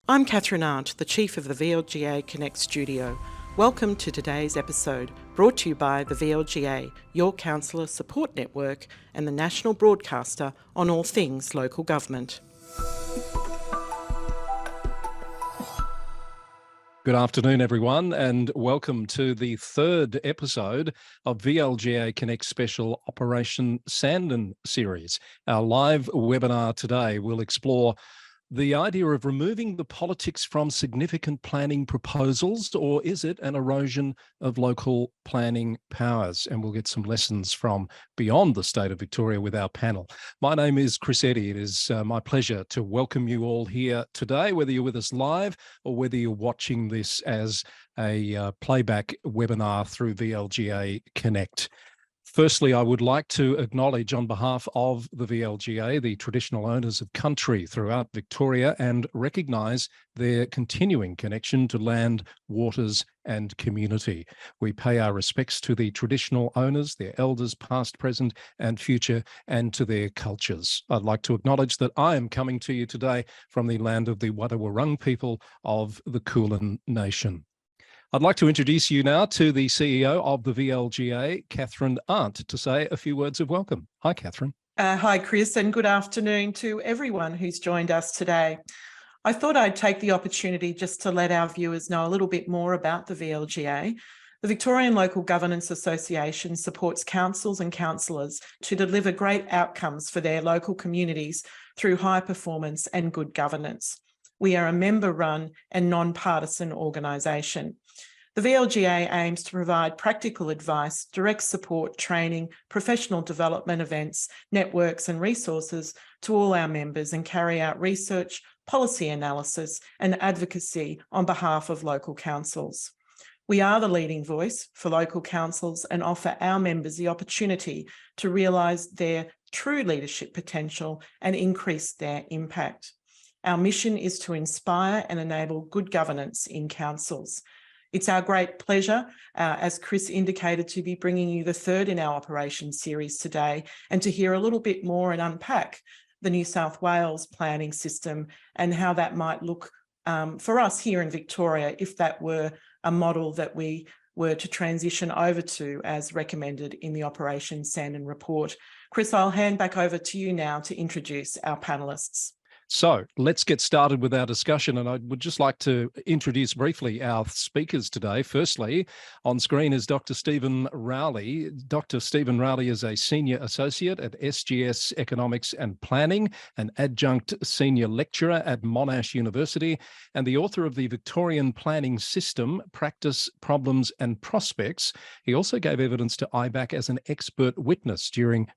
I'm Kathryn Arndt, the Chief of the VLGA Connect Studio. Welcome to today's episode, brought to you by the VLGA, your counsellor support network and the national broadcaster on all things local government. Good afternoon, everyone, and welcome to the third episode of VLGA Connect Special Operation Sandon series. Our live webinar today will explore the idea of removing the politics from significant planning proposals, or is it an erosion of local planning powers? And we'll get some lessons from beyond the state of Victoria with our panel. My name is Eddy. It is my pleasure to welcome you all here today, whether you're with us live or whether you're watching this as a playback webinar through VLGA Connect. Firstly, I would like to acknowledge on behalf of the VLGA, the traditional owners of country throughout Victoria, and recognise their continuing connection to land, waters and community. We pay our respects to the traditional owners, their elders past, present and future, and to their cultures. I'd like to acknowledge that I am coming to you today from the land of the Wadawurrung people of the Kulin Nation. I'd like to introduce you now to the CEO of the VLGA, Kathryn Arndt, to say a few words of welcome. Hi, Kathryn. Hi, Chris, and good afternoon to everyone who's joined us today. I thought I'd take the opportunity just to let our viewers know a little bit more about the VLGA. The Victorian Local Governance Association supports councils and councillors to deliver great outcomes for their local communities through high performance and good governance. We are a member-run and non-partisan organisation. The VLGA aims to provide practical advice, direct support, training, professional development events, networks and resources to all our members and carry out research, policy analysis and advocacy on behalf of local councils. We are the leading voice for local councils and offer our members the opportunity to realise their true leadership potential and increase their impact. Our mission is to inspire and enable good governance in councils. It's our great pleasure, as Chris indicated, to be bringing you the third in our operation series today and to hear a little bit more and unpack the New South Wales planning system and how that might look for us here in Victoria if that were a model that we were to transition over to as recommended in the Operation Sandon report. Chris, I'll hand back over to you now to introduce our panellists. So let's get started with our discussion, and I would just like to introduce briefly our speakers today. Firstly, on screen is Dr. Stephen Rowley. Dr. Stephen Rowley is a Senior Associate at SGS Economics and Planning, an Adjunct Senior Lecturer at Monash University, and the author of the Victorian Planning System, Practice, Problems and Prospects. He also gave evidence to IBAC as an expert witness during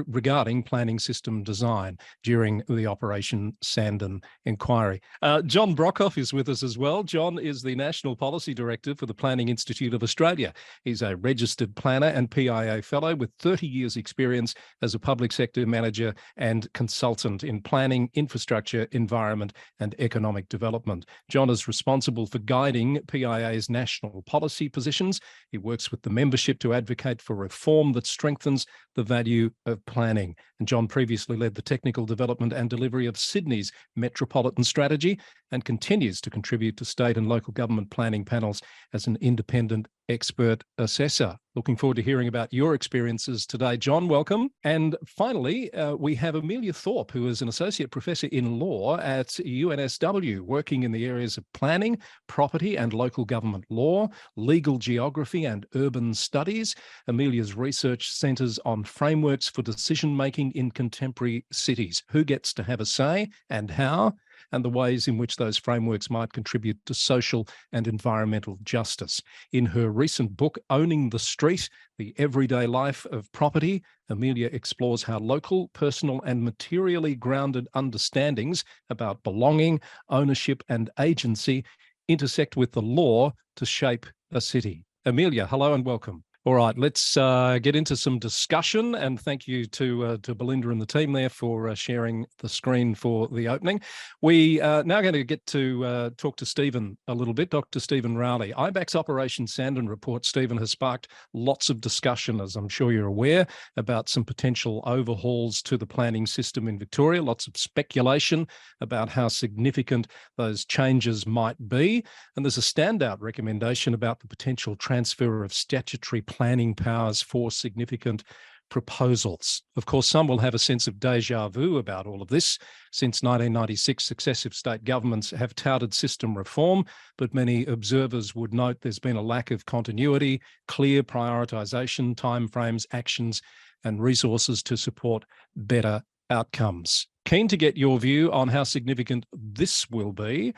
regarding planning system design during the Operation Sandon inquiry. John Brockhoff is with us as well. John is the National Policy Director for the Planning Institute of Australia. He's a registered planner and PIA fellow with 30 years experience as a public sector manager and consultant in planning, infrastructure, environment and economic development. John is responsible for guiding PIA's national policy positions. He works with the membership to advocate for reform that strengthens the value of planning. And John previously led the technical development and delivery of Sydney's metropolitan strategy and continues to contribute to state and local government planning panels as an independent expert assessor. Looking forward to hearing about your experiences today. John, welcome. And finally, we have Amelia Thorpe, who is an associate professor in law at UNSW, working in the areas of planning, property and local government law, legal geography and urban studies. Amelia's research centres on frameworks for decision-making in contemporary cities. Who gets to have a say and how? And the ways in which those frameworks might contribute to social and environmental justice. In her recent book, Owning the Street, The Everyday Life of Property, Amelia explores how local, personal and materially grounded understandings about belonging, ownership and agency intersect with the law to shape a city. Amelia, hello and welcome. All right, let's get into some discussion, and thank you to Belinda and the team there for sharing the screen for the opening. We are now going to get to talk to Stephen a little bit, Dr. Stephen Rowley. IBAC's Operation Sandon report, Stephen, has sparked lots of discussion, as I'm sure you're aware, about some potential overhauls to the planning system in Victoria, lots of speculation about how significant those changes might be, and there's a standout recommendation about the potential transfer of statutory planning powers for significant proposals. Of course, some will have a sense of déjà vu about all of this. Since 1996, successive state governments have touted system reform, but many observers would note there's been a lack of continuity, clear prioritisation, timeframes, actions, and resources to support better outcomes. Keen to get your view on how significant this will be.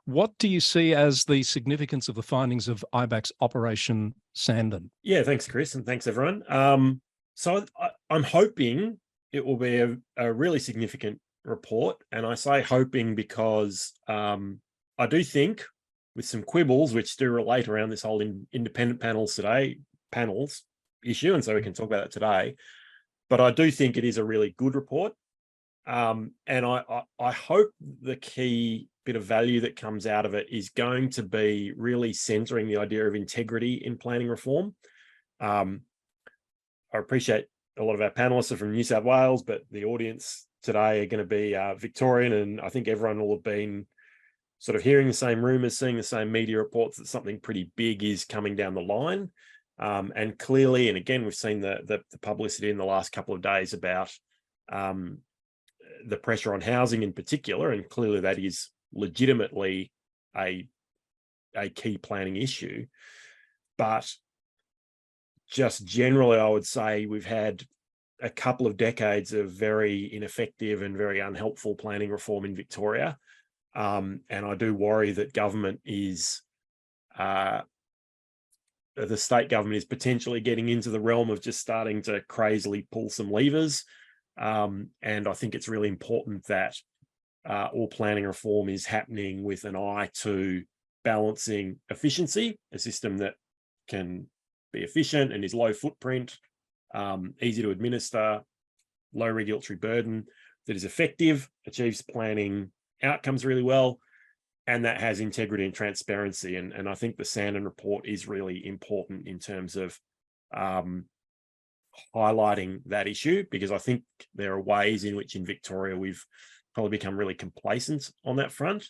What do you see as the significance of the findings of IBAC's Operation Sandon? Yeah, thanks, Chris, and thanks, everyone. So I'm hoping it will be a really significant report, and I say hoping because I do think, with some quibbles which do relate around this whole independent panels issue, and so we can talk about it today, but I do think it is a really good report. And I hope the key bit of value that comes out of it is going to be really centering the idea of integrity in planning reform. I appreciate a lot of our panelists are from New South Wales, but the audience today are going to be Victorian, and I think everyone will have been sort of hearing the same rumours, seeing the same media reports that something pretty big is coming down the line. And clearly, and again, we've seen the publicity in the last couple of days about the pressure on housing in particular, and clearly that is legitimately a key planning issue. But just generally, I would say we've had a couple of decades of very ineffective and very unhelpful planning reform in Victoria. And I do worry that government is, the state government is potentially getting into the realm of just starting to crazily pull some levers. And I think it's really important that all planning reform is happening with an eye to balancing efficiency, a system that can be efficient and is low footprint, easy to administer, low regulatory burden, that is effective, achieves planning outcomes really well, and that has integrity and transparency. And I think the Sandon report is really important in terms of highlighting that issue, because I think there are ways in which in Victoria we've probably become really complacent on that front.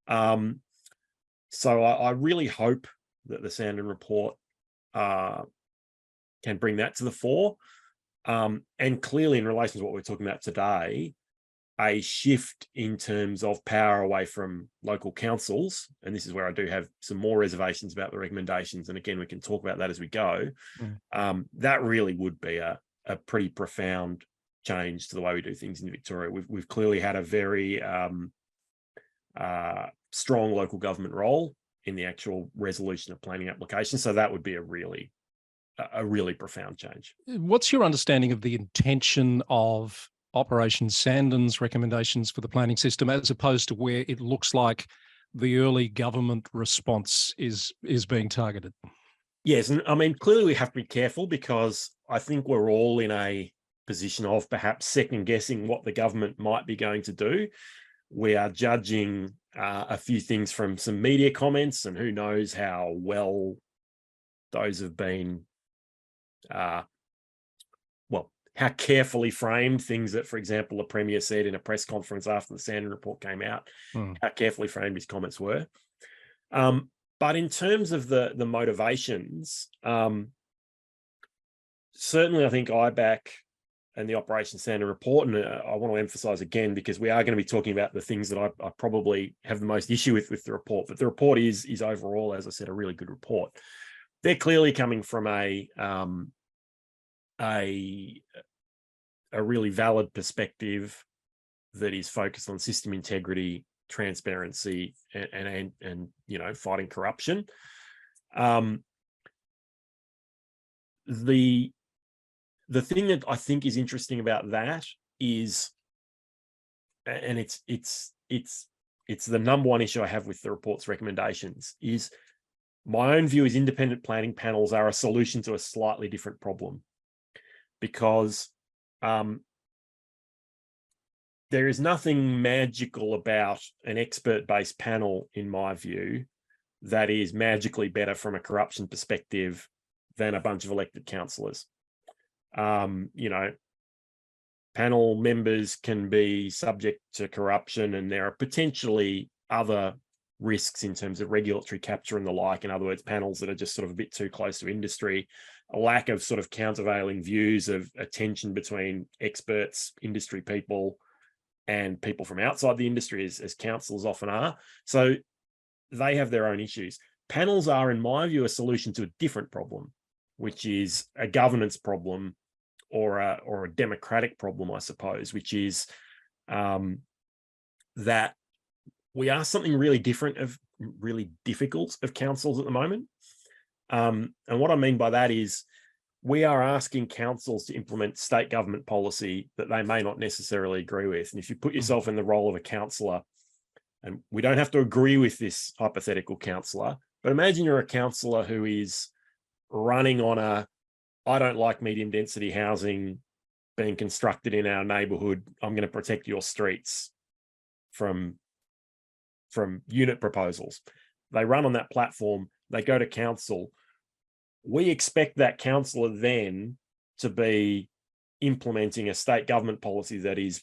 So I really hope that the Sandon report can bring that to the fore. And clearly, in relation to what we're talking about today, a shift in terms of power away from local councils, and this is where I do have some more reservations about the recommendations, and again, we can talk about that as we go. That really would be a pretty profound change to the way we do things in Victoria. We've clearly had a very strong local government role in the actual resolution of planning applications, so that would be a really profound change. What's your understanding of the intention of Operation Sandon's recommendations for the planning system, as opposed to where it looks like the early government response is being targeted? Yes, and I mean, clearly we have to be careful, because I think we're all in a position of perhaps second guessing what the government might be going to do. We are judging a few things from some media comments, and who knows how well those have been, how carefully framed things that, for example, the Premier said in a press conference after the Sandon report came out, how carefully framed his comments were. But in terms of the motivations, certainly I think IBAC and the Operation Sandon report, and I want to emphasise again, because we are going to be talking about the things that I probably have the most issue with the report, but the report is overall, as I said, a really good report. They're clearly coming from a really valid perspective that is focused on system integrity, transparency, and fighting corruption. The thing that I think is interesting about that is, and it's the number one issue I have with the report's recommendations, is My own view is independent planning panels are a solution to a slightly different problem, because there is nothing magical about an expert-based panel, in my view, that is magically better from a corruption perspective than a bunch of elected councillors. Panel members can be subject to corruption, and there are potentially other risks in terms of regulatory capture and the like. In other words, panels that are just sort of a bit too close to industry, a lack of sort of countervailing views of a tension between experts, industry people, and people from outside the industry, as councils often are. So they have their own issues. Panels are, in my view, a solution to a different problem, which is a governance problem, or a democratic problem, I suppose, which is that we are something really different, really difficult of councils at the moment. And what I mean by that is we are asking councils to implement state government policy that they may not necessarily agree with. And if you put yourself in the role of a councillor, and we don't have to agree with this hypothetical councillor, but imagine you're a councillor who is running on I don't like medium density housing being constructed in our neighbourhood. I'm going to protect your streets from unit proposals. They run on that platform. They go to council. We expect that councillor then to be implementing a state government policy that is,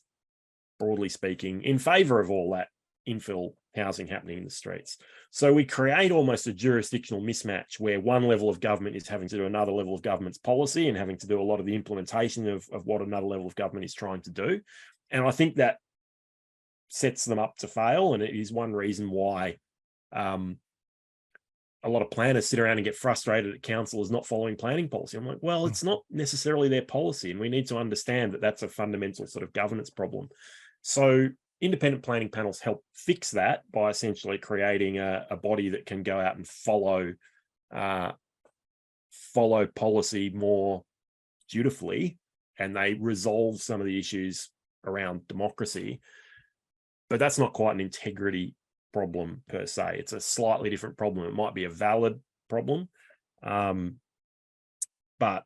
broadly speaking, in favour of all that infill housing happening in the streets. So we create almost a jurisdictional mismatch where one level of government is having to do another level of government's policy and having to do a lot of the implementation of what another level of government is trying to do. And I think that sets them up to fail. And it is one reason why a lot of planners sit around and get frustrated at councillors not following planning policy. I'm like, well, it's not necessarily their policy. And we need to understand that that's a fundamental sort of governance problem. So independent planning panels help fix that by essentially creating a body that can go out and follow policy more dutifully, and they resolve some of the issues around democracy. But that's not quite an integrity problem per se. It's a slightly different problem. It might be a valid problem, but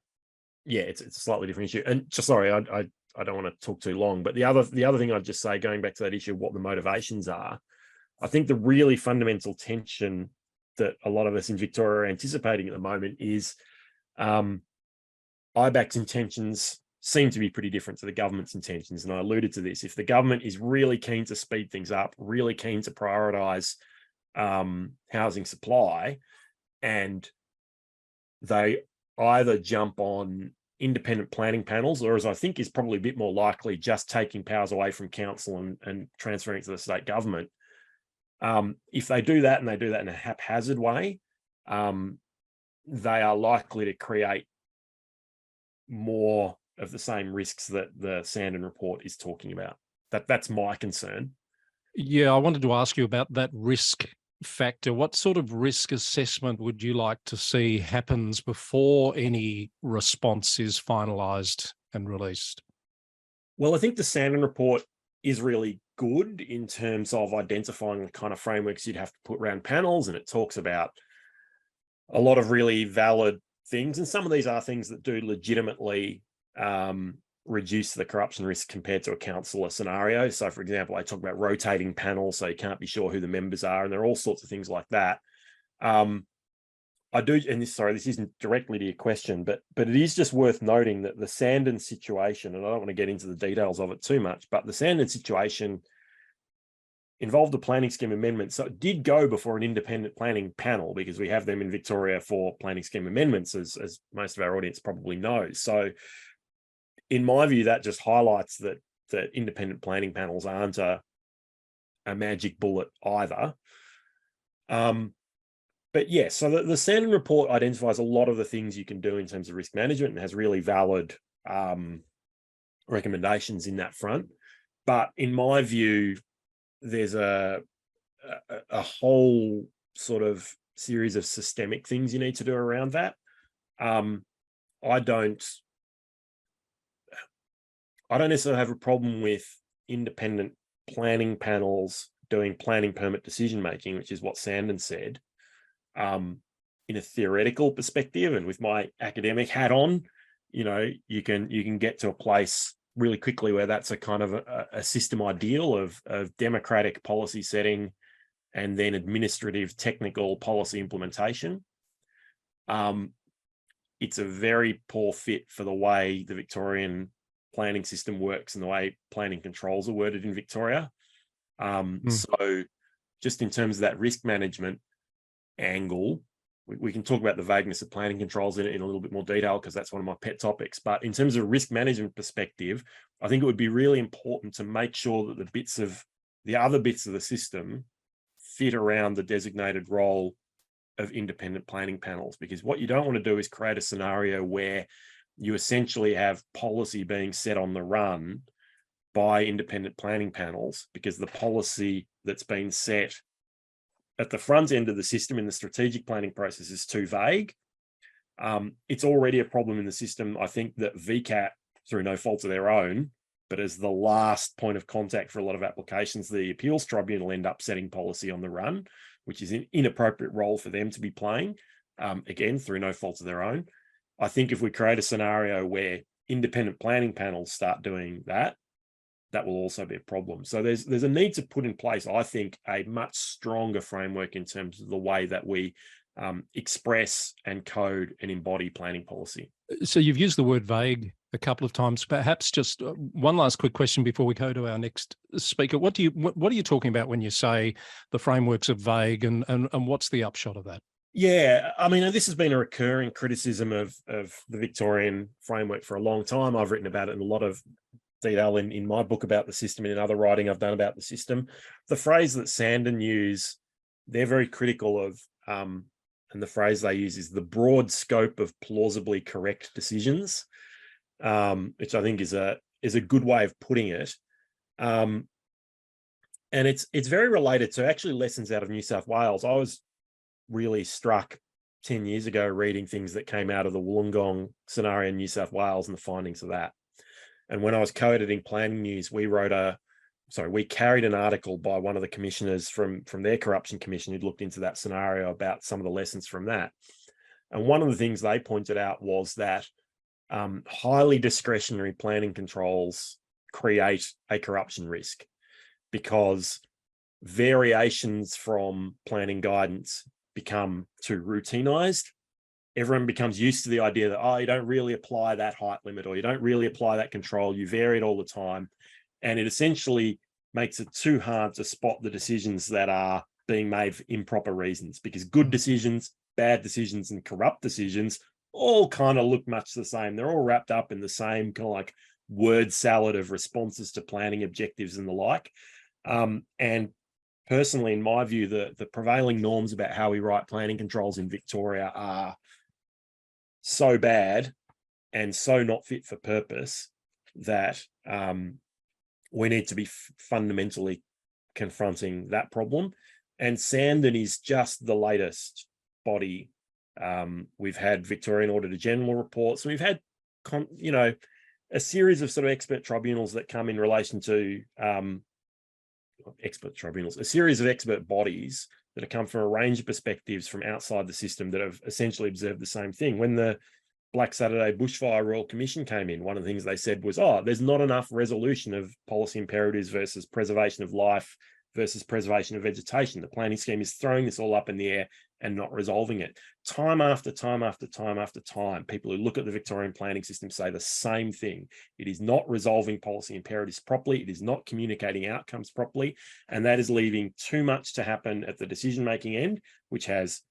yeah, it's a slightly different issue. And just sorry, I don't want to talk too long, but the other thing I'd just say, going back to that issue of what the motivations are, I think the really fundamental tension that a lot of us in Victoria are anticipating at the moment is IBAC's intentions seem to be pretty different to the government's intentions. And I alluded to this. If the government is really keen to speed things up, really keen to prioritise housing supply, and they either jump on independent planning panels, or, as I think is probably a bit more likely, just taking powers away from council and transferring it to the state government. If they do that, and they do that in a haphazard way, they are likely to create more of the same risks that the Sandon report is talking about. That's my concern. Yeah, I wanted to ask you about that risk factor. What sort of risk assessment would you like to see happens before any response is finalised and released? Well, I think the Sandon report is really good in terms of identifying the kind of frameworks you'd have to put around panels, and it talks about a lot of really valid things, and some of these are things that do legitimately reduce the corruption risk compared to a councillor scenario. So, for example, I talk about rotating panels, so you can't be sure who the members are, and there are all sorts of things like that. I do, and this isn't directly to your question, but it is just worth noting that the Sandon situation, and I don't want to get into the details of it too much, but the Sandon situation involved a planning scheme amendment. So it did go before an independent planning panel, because we have them in Victoria for planning scheme amendments, as most of our audience probably knows. So in my view, that just highlights that independent planning panels aren't a magic bullet either. But yeah, so the Sandon report identifies a lot of the things you can do in terms of risk management, and has really valid recommendations in that front. But in my view, there's a whole sort of series of systemic things you need to do around that. I don't necessarily have a problem with independent planning panels doing planning permit decision making, which is what Sandon said. in a theoretical perspective, and with my academic hat on, you can get to a place really quickly where that's a kind of a system ideal of democratic policy setting and then administrative technical policy implementation. It's a very poor fit for the way the Victorian planning system works and the way planning controls are worded in Victoria. So just in terms of that risk management angle, we can talk about the vagueness of planning controls in a little bit more detail, because that's one of my pet topics. But in terms of a risk management perspective, I think it would be really important to make sure that the other bits of the system fit around the designated role of independent planning panels, because what you don't want to do is create a scenario where you essentially have policy being set on the run by independent planning panels, because the policy that's been set at the front end of the system in the strategic planning process is too vague. It's already a problem in the system, I think, that VCAT, through no fault of their own, but as the last point of contact for a lot of applications, the appeals tribunal end up setting policy on the run, which is an inappropriate role for them to be playing, again, through no fault of their own. I think if we create a scenario where independent planning panels start doing that, that will also be a problem. So there's a need to put in place, I think, a much stronger framework in terms of the way that we express and code and embody planning policy. So you've used the word vague a couple of times. Perhaps just one last quick question before we go to our next speaker. What are you talking about when you say the frameworks are vague, and what's the upshot of that? Yeah, I mean, this has been a recurring criticism of the Victorian framework for a long time. I've written about it in a lot of detail in my book about the system and in other writing I've done about the system. The phrase that Sandon use, they're very critical of, and the phrase they use is the broad scope of plausibly correct decisions, which I think is a good way of putting it. And it's very related to actually lessons out of New South Wales. I was really struck 10 years ago reading things that came out of the Wollongong scenario in New South Wales and the findings of that. And when I was co-editing Planning News, we carried an article by one of the commissioners from their corruption commission who'd looked into that scenario about some of the lessons from that. And one of the things they pointed out was that highly discretionary planning controls create a corruption risk, because variations from planning guidance become too routinized. Everyone becomes used to the idea that, you don't really apply that height limit, or you don't really apply that control, you vary it all the time. And it essentially makes it too hard to spot the decisions that are being made for improper reasons, because good decisions, bad decisions, and corrupt decisions all kind of look much the same. They're all wrapped up in the same kind of like word salad of responses to planning objectives and the like. And personally, in my view, the prevailing norms about how we write planning controls in Victoria are so bad and so not fit for purpose that we need to be fundamentally confronting that problem. And Sandon is just the latest body. We've had Victorian Auditor General reports. We've had, a series of sort of expert tribunals that come in relation to a series of expert bodies that have come from a range of perspectives from outside the system that have essentially observed the same thing. When the Black Saturday Bushfire Royal Commission came in, one of the things they said was, there's not enough resolution of policy imperatives versus preservation of life versus preservation of vegetation. The planning scheme is throwing this all up in the air and not resolving it. Time after time after time after time, people who look at the Victorian planning system say the same thing. It is not resolving policy imperatives properly. It is not communicating outcomes properly. And that is leaving too much to happen at the decision-making end, which has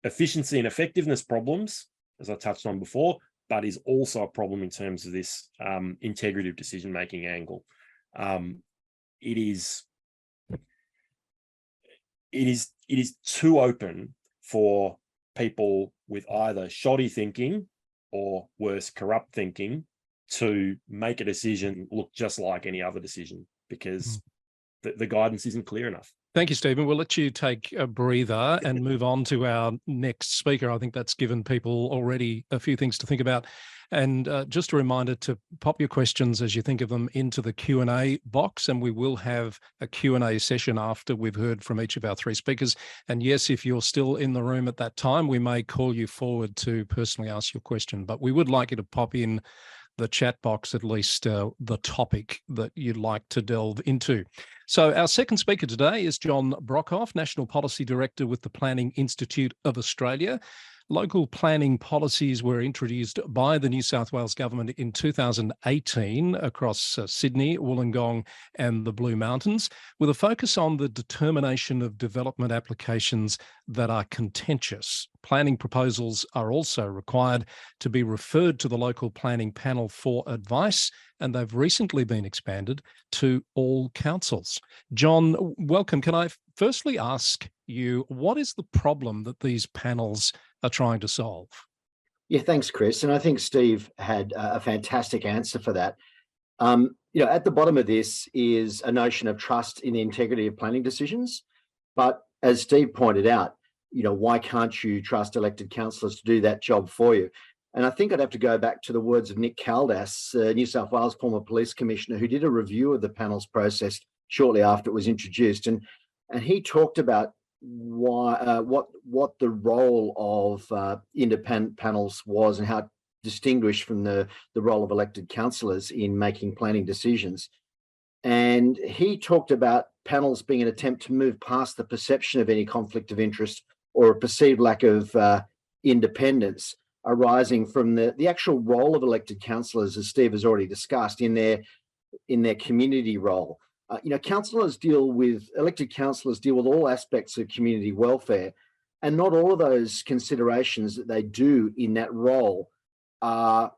efficiency and effectiveness problems, as I touched on before, but is also a problem in terms of this integrative decision-making angle. It is too open for people with either shoddy thinking or worse, corrupt thinking to make a decision look just like any other decision, because the guidance isn't clear enough. Thank you, Stephen. We'll let you take a breather and move on to our next speaker. I think that's given people already a few things to think about. And just a reminder to pop your questions as you think of them into the Q&A box, and we will have a Q&A session after we've heard from each of our three speakers. And yes, if you're still in the room at that time, we may call you forward to personally ask your question, but we would like you to pop in the chat box, at least the topic that you'd like to delve into. So our second speaker today is John Brockhoff, National Policy Director with the Planning Institute of Australia. Local planning policies were introduced by the New South Wales government in 2018 across Sydney, Wollongong and the Blue Mountains, with a focus on the determination of development applications that are contentious. Planning proposals are also required to be referred to the local planning panel for advice, and they've recently been expanded to all councils. John, welcome. Can I firstly ask you, what is the problem that these panels are trying to solve? Yeah, thanks, Chris. And I think Steve had a fantastic answer for that. At the bottom of this is a notion of trust in the integrity of planning decisions. But as Steve pointed out, why can't you trust elected councillors to do that job for you? And I think I'd have to go back to the words of Nick Caldas, New South Wales former police commissioner, who did a review of the panel's process shortly after it was introduced. And he talked about what the role of independent panels was and how it distinguished from the role of elected councillors in making planning decisions. And he talked about panels being an attempt to move past the perception of any conflict of interest or a perceived lack of independence arising from the actual role of elected councillors, as Steve has already discussed, in their community role. Elected councillors deal with all aspects of community welfare, and not all of those considerations that they do in that role are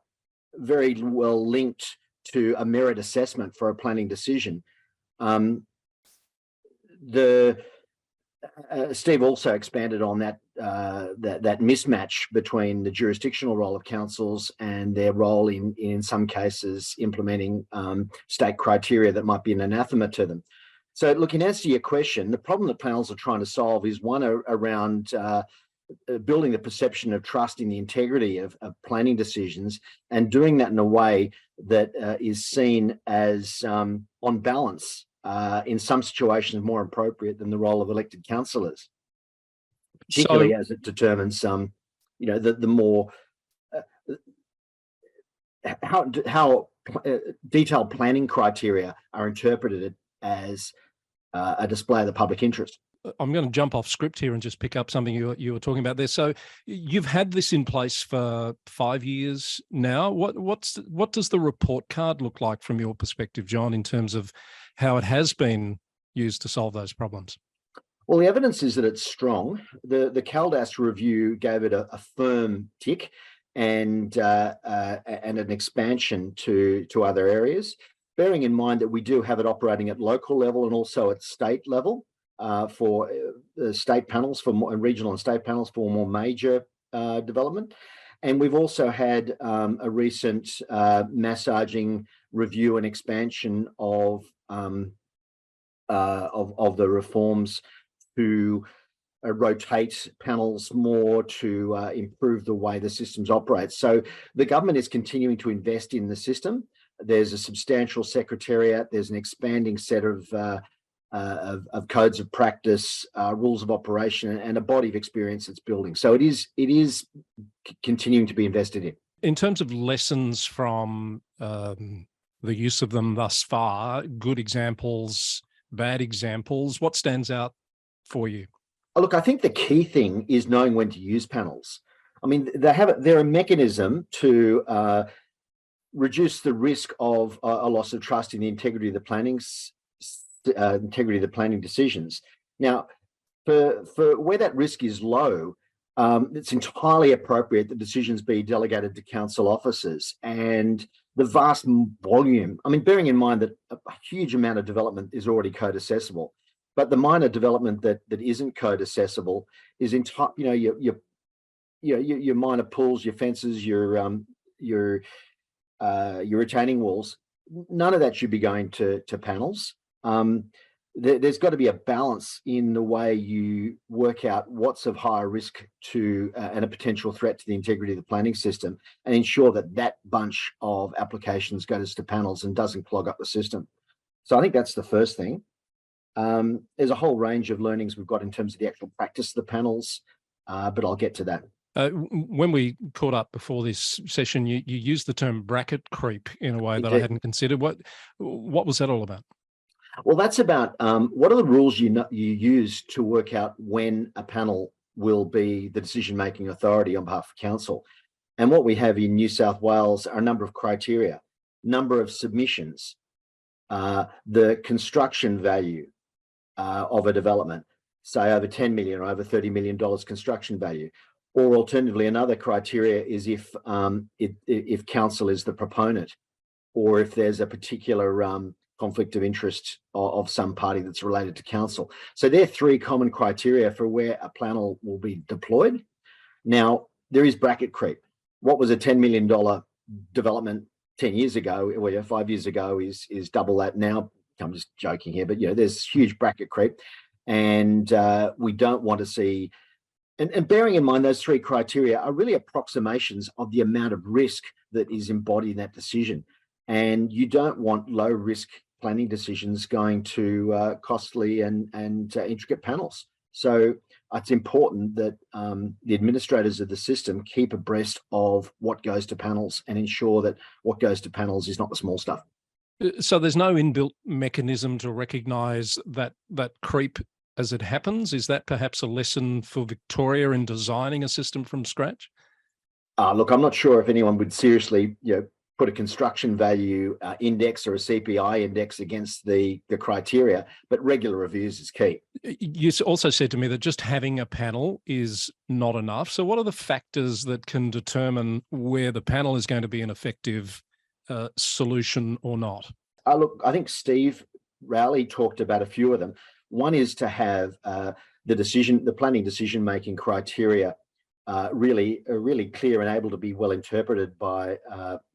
very well linked to a merit assessment for a planning decision. Steve also expanded on that mismatch between the jurisdictional role of councils and their role in some cases implementing state criteria that might be an anathema to them. So, look, in answer to your question, the problem that panels are trying to solve is one around building the perception of trust in the integrity of planning decisions, and doing that in a way that is seen as, on balance, in some situations more appropriate than the role of elected councillors, particularly as it determines the more how detailed planning criteria are interpreted as a display of the public interest. I'm going to jump off script here and just pick up something you were talking about there. So you've had this in place for 5 years now. What does the report card look like from your perspective, John, in terms of how it has been used to solve those problems? Well, the evidence is that it's strong. The Caldas review gave it a firm tick and an expansion to other areas, bearing in mind that we do have it operating at local level and also at state level. For state panels, for regional and state panels for more major development. And we've also had a recent massaging review and expansion of the reforms to rotate panels more to improve the way the systems operate. So the government is continuing to invest in the system. There's a substantial secretariat. There's an expanding set of codes of practice, rules of operation, and a body of experience that's building. So it is continuing to be invested in. In terms of lessons from the use of them thus far, good examples, bad examples, what stands out for you? Look, I think the key thing is knowing when to use panels. I mean, they're a mechanism to reduce the risk of a loss of trust in the integrity of the planning decisions. Now, for where that risk is low, it's entirely appropriate that decisions be delegated to council officers. And the vast volume, I mean, bearing in mind that a huge amount of development is already code accessible, but the minor development that isn't code accessible is your minor pools, your fences, your retaining walls. None of that should be going to panels. there's got to be a balance in the way you work out what's of higher risk to and a potential threat to the integrity of the planning system, and ensure that that bunch of applications goes to panels and doesn't clog up the system. So I think that's the first thing. There's a whole range of learnings we've got in terms of the actual practice of the panels, but I'll get to that. When we caught up before this session, you used the term bracket creep in a way that I hadn't considered. What was that all about? Well, that's about what are the rules you use to work out when a panel will be the decision-making authority on behalf of council. And what we have in New South Wales are a number of criteria, number of submissions, the construction value of a development, say over 10 million or over $30 million construction value. Or alternatively, another criteria is if council is the proponent, or if there's a particular conflict of interest of some party that's related to council. So there are three common criteria for where a panel will be deployed. Now, there is bracket creep. What was a $10 million development 10 years ago, or 5 years ago, is double that now. I'm just joking here, but there's huge bracket creep, and we don't want to see. And bearing in mind those three criteria are really approximations of the amount of risk that is embodied in that decision, and you don't want low risk planning decisions going to costly and intricate panels. So it's important that the administrators of the system keep abreast of what goes to panels and ensure that what goes to panels is not the small stuff. So there's no inbuilt mechanism to recognise that creep as it happens? Is that perhaps a lesson for Victoria in designing a system from scratch? Look, I'm not sure if anyone would seriously, put a construction value index or a CPI index against the criteria, but regular reviews is key. You also said to me that just having a panel is not enough. So what are the factors that can determine where the panel is going to be an effective solution or not? Look, I think Steve Rowley talked about a few of them. One is to have the planning decision-making criteria really clear and able to be well interpreted by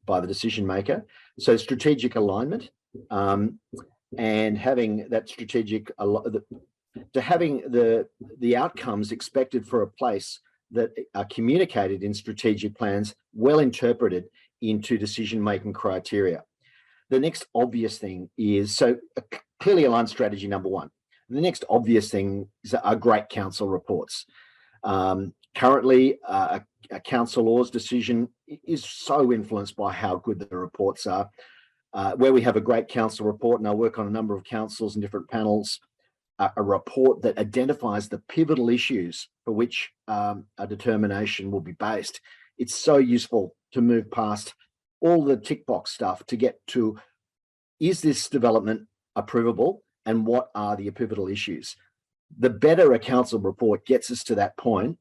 the decision maker. So strategic alignment, and having that strategic having the outcomes expected for a place that are communicated in strategic plans, well interpreted into decision-making criteria. The next obvious thing is a clearly aligned strategy, number one. The next obvious thing are great council reports. Currently, a council law's decision is so influenced by how good the reports are. Where we have a great council report, and I work on a number of councils and different panels, a report that identifies the pivotal issues for which a determination will be based. It's so useful to move past all the tick box stuff to get to, is this development approvable, and what are the pivotal issues? The better a council report gets us to that point,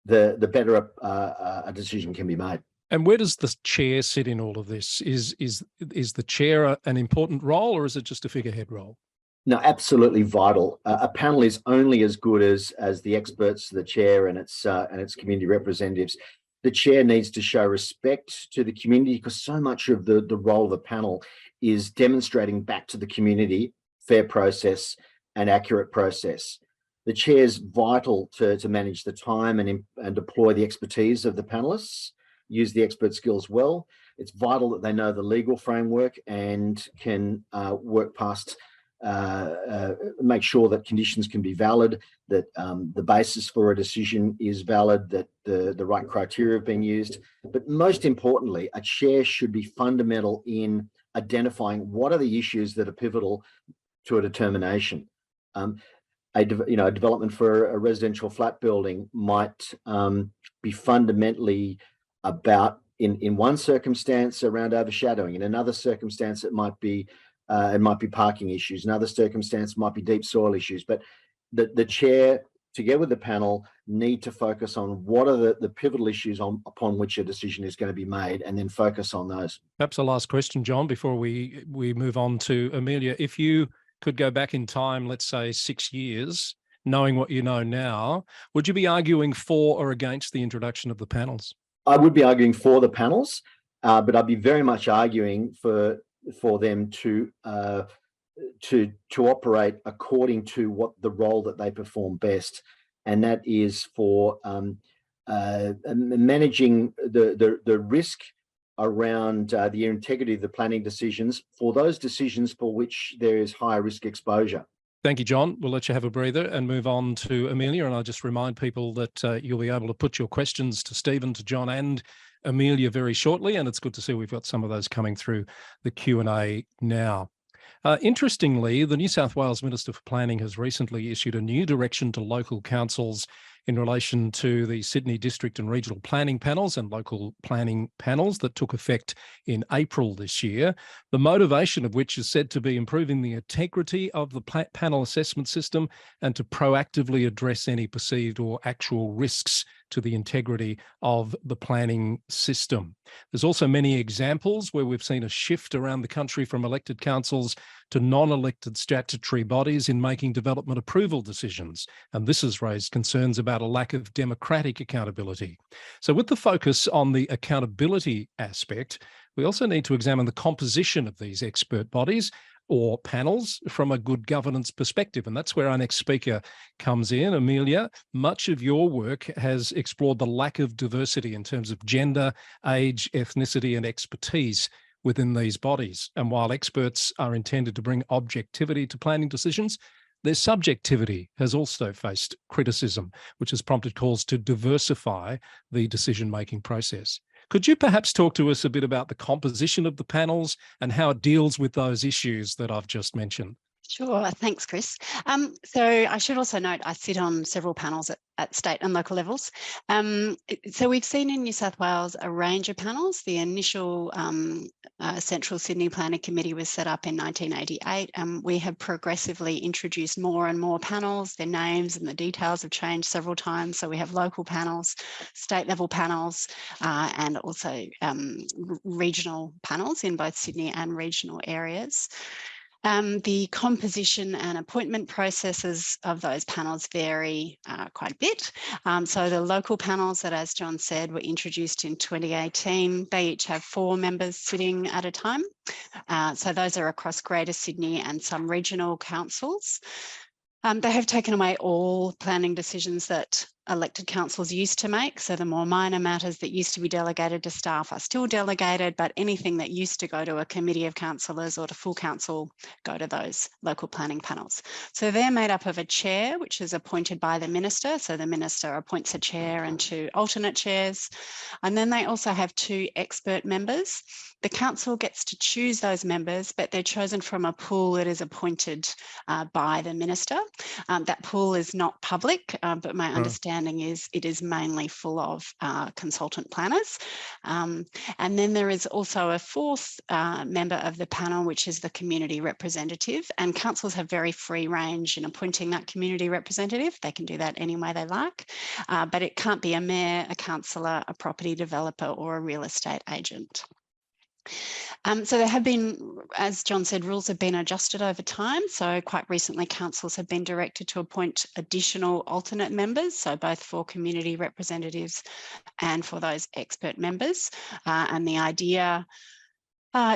the better a decision can be made. And where does the chair sit in all of this? Is the chair an important role, or is it just a figurehead role? No, absolutely vital. A panel is only as good as the experts, the chair, and its community representatives. The chair needs to show respect to the community, because so much of the role of the panel is demonstrating back to the community fair process and accurate process. The chair is vital to manage the time and deploy the expertise of the panelists, use the expert skills well. It's vital that they know the legal framework and can work past, make sure that conditions can be valid, that the basis for a decision is valid, that the right criteria have been used. But most importantly, a chair should be fundamental in identifying what are the issues that are pivotal to a determination. A development for a residential flat building might be fundamentally about, in one circumstance, around overshadowing. In another circumstance, it might be parking issues. Another circumstance might be deep soil issues. But the chair, together with the panel, need to focus on what are the pivotal issues upon which a decision is going to be made, and then focus on those. Perhaps a last question, John, before we move on to Amelia. If you could go back in time, let's say 6 years, knowing what you know now, would you be arguing for or against the introduction of the panels? I would be arguing for the panels, but I'd be very much arguing for them to to operate according to what the role that they perform best, and that is for managing the risk around the integrity of the planning decisions for those decisions for which there is higher risk exposure. Thank you, John. We'll let you have a breather and move on to Amelia. And I'll just remind people that you'll be able to put your questions to Stephen, to John and Amelia very shortly. And it's good to see we've got some of those coming through the Q&A now. Interestingly, the New South Wales Minister for Planning has recently issued a new direction to local councils in relation to the Sydney District and Regional Planning Panels and local planning panels that took effect in April this year, the motivation of which is said to be improving the integrity of the panel assessment system and to proactively address any perceived or actual risks to the integrity of the planning system. There's also many examples where we've seen a shift around the country from elected councils to non-elected statutory bodies in making development approval decisions. And this has raised concerns about a lack of democratic accountability. So with the focus on the accountability aspect, we also need to examine the composition of these expert bodies or panels from a good governance perspective. And that's where our next speaker comes in. Amelia, much of your work has explored the lack of diversity in terms of gender, age, ethnicity, and expertise within these bodies. And while experts are intended to bring objectivity to planning decisions, their subjectivity has also faced criticism, which has prompted calls to diversify the decision-making process. Could you perhaps talk to us a bit about the composition of the panels and how it deals with those issues that I've just mentioned? Sure, thanks, Chris. So I should also note I sit on several panels at state and local levels. So we've seen in New South Wales a range of panels. The initial Central Sydney Planning Committee was set up in 1988, and we have progressively introduced more and more panels. Their names and the details have changed several times. So we have local panels, state level panels, and also regional panels in both Sydney and regional areas. The composition and appointment processes of those panels vary quite a bit. So the local panels that, as John said, were introduced in 2018, they each have 4 members sitting at a time. So those are across Greater Sydney and some regional councils. They have taken away all planning decisions that elected councils used to make. So the more minor matters that used to be delegated to staff are still delegated, but anything that used to go to a committee of councillors or to full council go to those local planning panels. So they're made up of a chair, which is appointed by the minister. So the minister appoints a chair and 2 alternate chairs. And then they also have 2 expert members. The council gets to choose those members, but they're chosen from a pool that is appointed by the minister. That pool is not public, but my understanding is it is mainly full of consultant planners. And then there is also a 4th member of the panel, which is the community representative. And councils have very free range in appointing that community representative. They can do that any way they like, but it can't be a mayor, a councillor, a property developer, or a real estate agent. So there have been, as John said, rules have been adjusted over time. So quite recently, councils have been directed to appoint additional alternate members, so both for community representatives and for those expert members. And the idea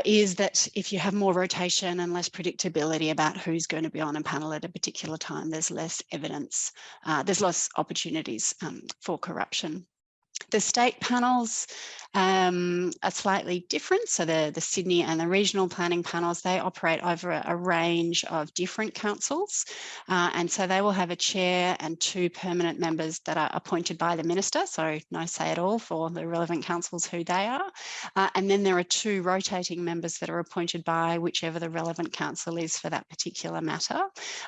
is that if you have more rotation and less predictability about who's going to be on a panel at a particular time, there's less evidence, there's less opportunities for corruption. The state panels are slightly different. So the Sydney and the regional planning panels, they operate over a range of different councils. And so they will have a chair and 2 permanent members that are appointed by the minister. So no say at all for the relevant councils who they are. And then there are 2 rotating members that are appointed by whichever the relevant council is for that particular matter.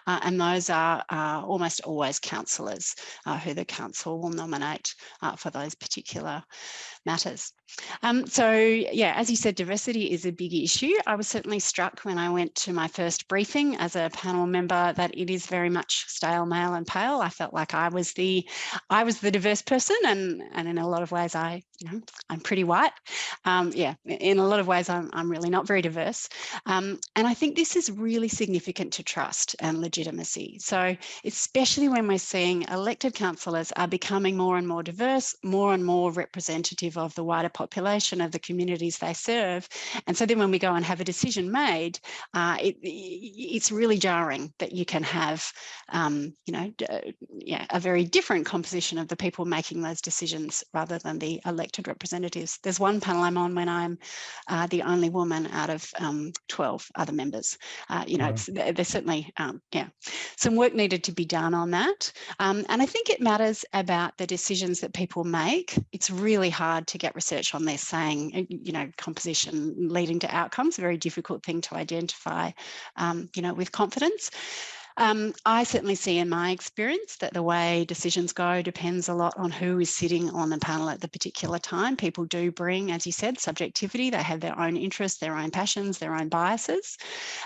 And those are almost always councillors who the council will nominate for those particular matters. So yeah, as you said, diversity is a big issue. I was certainly struck when I went to my first briefing as a panel member that it is very much stale, male and pale. I felt like I was the diverse person, and in a lot of ways I'm pretty white. Yeah, in a lot of ways I'm really not very diverse. And I think this is really significant to trust and legitimacy. So especially when we're seeing elected councillors are becoming more and more diverse, more more and more representative of the wider population of the communities they serve. And so then when we go and have a decision made, it's really jarring that you can have, a very different composition of the people making those decisions rather than the elected representatives. There's one panel I'm on when I'm the only woman out of 12 other members. There's certainly, some work needed to be done on that. And I think it matters about the decisions that people make. It's really hard to get research on this saying, composition leading to outcomes, a very difficult thing to identify, with confidence. I certainly see in my experience that the way decisions go depends a lot on who is sitting on the panel at the particular time. People do bring, as you said, subjectivity. They have their own interests, their own passions, their own biases.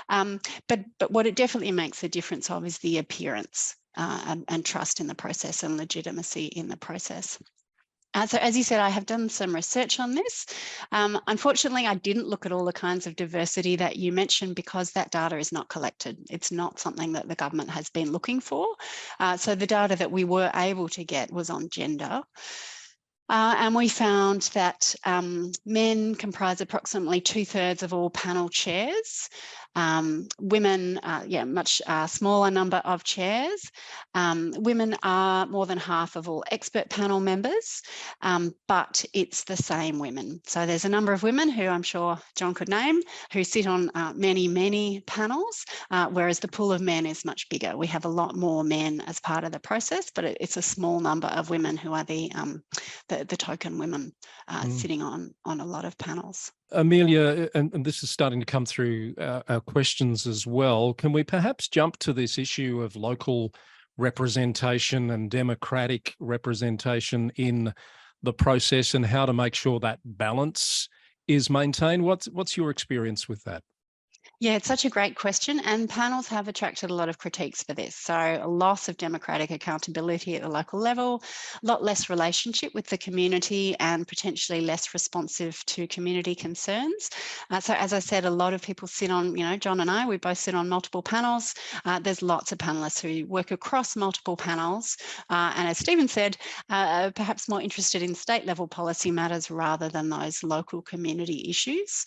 But what it definitely makes a difference of is the appearance and trust in the process and legitimacy in the process. So as you said, I have done some research on this. Unfortunately, I didn't look at all the kinds of diversity that you mentioned because that data is not collected. It's not something that the government has been looking for. So the data that we were able to get was on gender. And we found that men comprise approximately 2/3 of all panel chairs. Women, much smaller number of chairs. Women are more than half of all expert panel members, but it's the same women. So there's a number of women who I'm sure John could name who sit on many panels, whereas the pool of men is much bigger. We have a lot more men as part of the process, but it's a small number of women who are the token women sitting on a lot of panels. Amelia, and this is starting to come through our questions as well, can we perhaps jump to this issue of local representation and democratic representation in the process and how to make sure that balance is maintained? What's your experience with that? Yeah, it's such a great question, and panels have attracted a lot of critiques for this. So a loss of democratic accountability at the local level, a lot less relationship with the community, and potentially less responsive to community concerns. So as I said, a lot of people sit on, John and I, we both sit on multiple panels. There's lots of panelists who work across multiple panels. And as Stephen said, perhaps more interested in state level policy matters rather than those local community issues.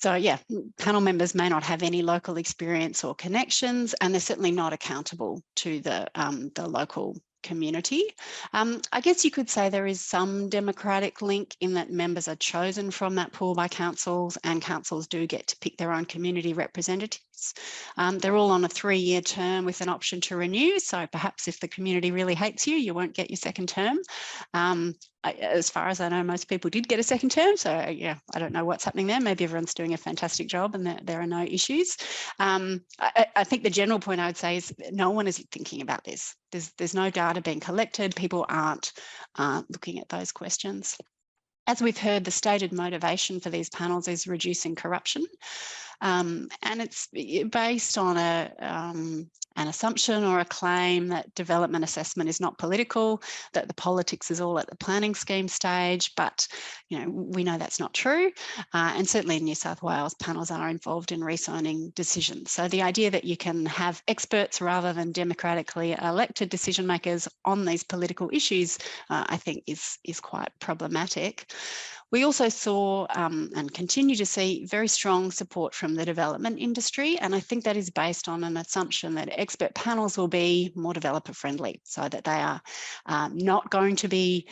So yeah, panel members may not have any local experience or connections, and they're certainly not accountable to the local community. I guess you could say there is some democratic link in that members are chosen from that pool by councils, and councils do get to pick their own community representatives. They're all on a 3-year term with an option to renew. So perhaps if the community really hates you, you won't get your second term. As far as I know, most people did get a second term. So yeah, I don't know what's happening there. Maybe everyone's doing a fantastic job and there are no issues. I think the general point I would say is no one is thinking about this. There's no data being collected. People aren't looking at those questions. As we've heard, the stated motivation for these panels is reducing corruption. And it's based on an assumption or a claim that development assessment is not political, that the politics is all at the planning scheme stage, but we know that's not true. And certainly in New South Wales, panels are involved in rezoning decisions. So the idea that you can have experts rather than democratically elected decision makers on these political issues, I think is quite problematic. We also saw and continue to see very strong support from the development industry, and I think that is based on an assumption that expert panels will be more developer friendly, so that they are not going to be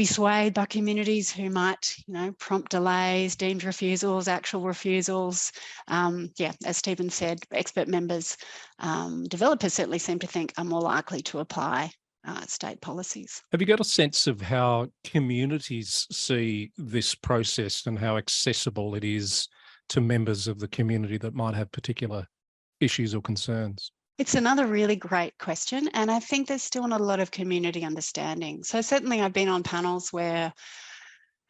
swayed by communities who might, prompt delays, deemed refusals, actual refusals. As Stephen said, expert members, developers certainly seem to think are more likely to apply state policies. Have you got a sense of how communities see this process and how accessible it is to members of the community that might have particular issues or concerns? It's another really great question, and I think there's still not a lot of community understanding. So certainly I've been on panels where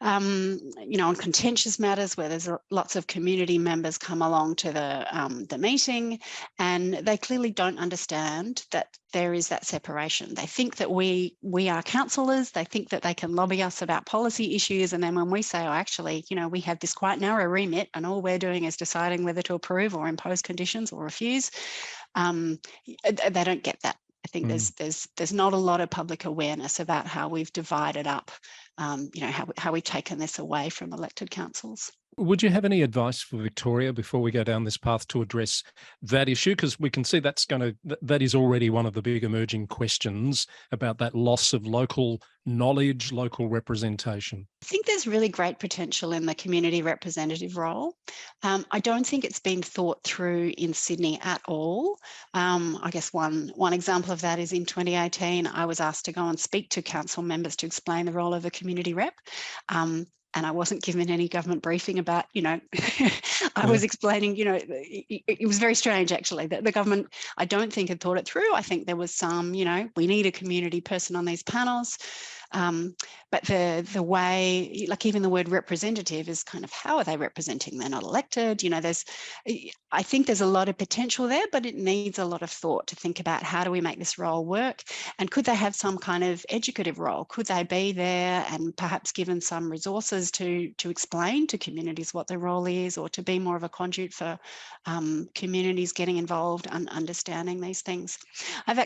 on contentious matters where there's lots of community members come along to the meeting, and they clearly don't understand that there is that separation. They think that we are councillors, they think that they can lobby us about policy issues, and then when we say, oh, actually, we have this quite narrow remit and all we're doing is deciding whether to approve or impose conditions or refuse, they don't get that. I think there's not a lot of public awareness about how we've divided up, how we've taken this away from elected councils. Would you have any advice for Victoria before we go down this path to address that issue? Because we can see that is already one of the big emerging questions about that loss of local knowledge, local representation. I think there's really great potential in the community representative role. I don't think it's been thought through in Sydney at all. I guess one example of that is in 2018, I was asked to go and speak to council members to explain the role of a community rep. And I wasn't given any government briefing about, I was explaining, it was very strange, actually, that the government, I don't think had thought it through. I think there was some, we need a community person on these panels. But the way, like even the word representative is kind of, how are they representing? They're not elected. I think there's a lot of potential there, but it needs a lot of thought to think about how do we make this role work? And could they have some kind of educative role? Could they be there and perhaps given some resources to explain to communities what their role is, or to be more of a conduit for communities getting involved and understanding these things? I've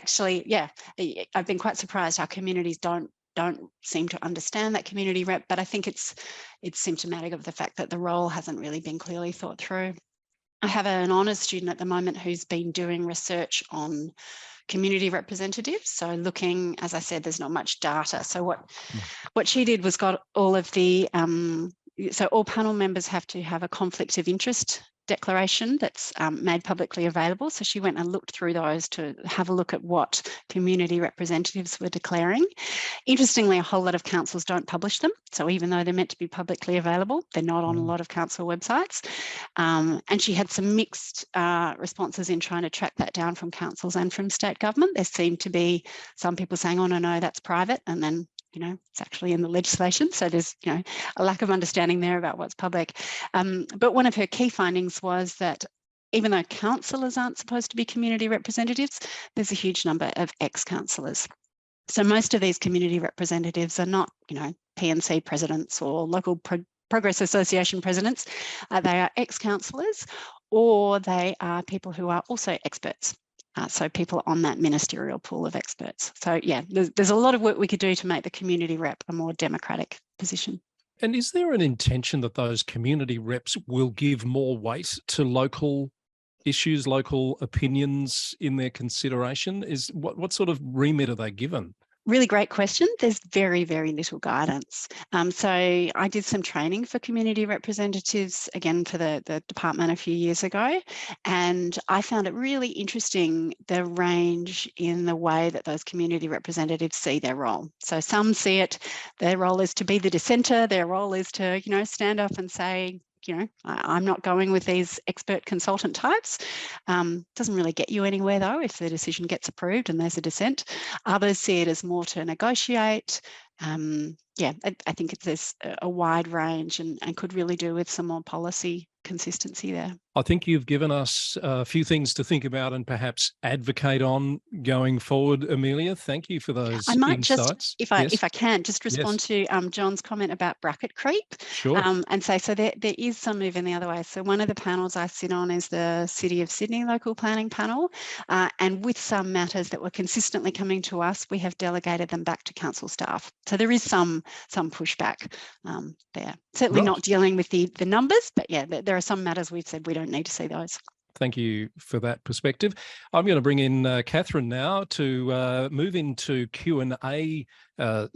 been quite surprised how communities don't seem to understand that community rep, but I think it's symptomatic of the fact that the role hasn't really been clearly thought through. I have an honours student at the moment who's been doing research on community representatives. So looking, as I said, there's not much data. So what she did was got all of the, so all panel members have to have a conflict of interest declaration that's made publicly available. So she went and looked through those to have a look at what community representatives were declaring. Interestingly, a whole lot of councils don't publish them. So even though they're meant to be publicly available, they're not on a lot of council websites. And she had some mixed responses in trying to track that down from councils and from state government. There seemed to be some people saying, oh, no, that's private. And then it's actually in the legislation. So there's, a lack of understanding there about what's public. But one of her key findings was that even though councillors aren't supposed to be community representatives, there's a huge number of ex-councillors. So most of these community representatives are not, PNC presidents or local Progress Association presidents. They are ex-councillors, or they are people who are also experts. So people on that ministerial pool of experts. So yeah, there's a lot of work we could do to make the community rep a more democratic position. And is there an intention that those community reps will give more weight to local issues, local opinions in their consideration? What sort of remit are they given? Really great question. There's very, very little guidance. So I did some training for community representatives, again, for the department a few years ago, and I found it really interesting, the range in the way that those community representatives see their role. So some see it, their role is to be the dissenter, their role is to, stand up and say, I'm not going with these expert consultant types. Doesn't really get you anywhere, though, if the decision gets approved and there's a dissent. Others see it as more to negotiate. I think there's a wide range and could really do with some more policy consistency there. I think you've given us a few things to think about and perhaps advocate on going forward, Amelia. Thank you for those I might insights. Just, if I can, just respond to John's comment about bracket creep. Sure. And say, so there is some moving the other way. So one of the panels I sit on is the City of Sydney Local Planning Panel. And with some matters that were consistently coming to us, we have delegated them back to council staff. So there is some pushback there. Certainly not dealing with the numbers, but yeah, there are some matters we've said we don't need to see those. Thank you for that perspective. I'm going to bring in Kathryn now to move into Q&A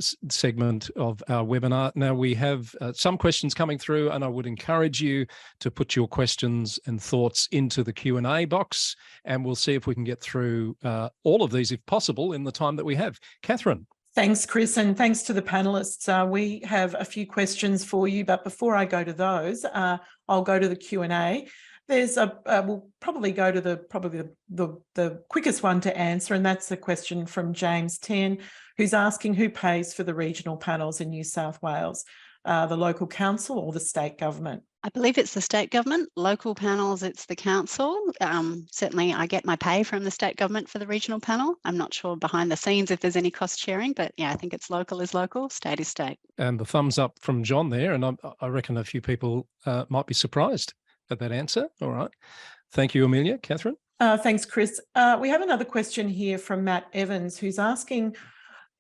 segment of our webinar. Now we have some questions coming through, and I would encourage you to put your questions and thoughts into the Q&A box, and we'll see if we can get through all of these, if possible, in the time that we have. Kathryn. Thanks, Chris, and thanks to the panellists. We have a few questions for you, but before I go to those, I'll go to the Q&A. There's we'll probably go to the quickest one to answer, and that's a question from James 10, who's asking who pays for the regional panels in New South Wales, the local council or the state government? I believe it's the state government. Local panels, it's the council. Certainly I get my pay from the state government for the regional panel. I'm not sure behind the scenes if there's any cost sharing, but yeah, I think it's local is local, state is state. And the thumbs up from John there, and I reckon a few people might be surprised at that answer. All right. Thank you, Amelia. Kathryn? Thanks, Chris. We have another question here from Matt Evans, who's asking,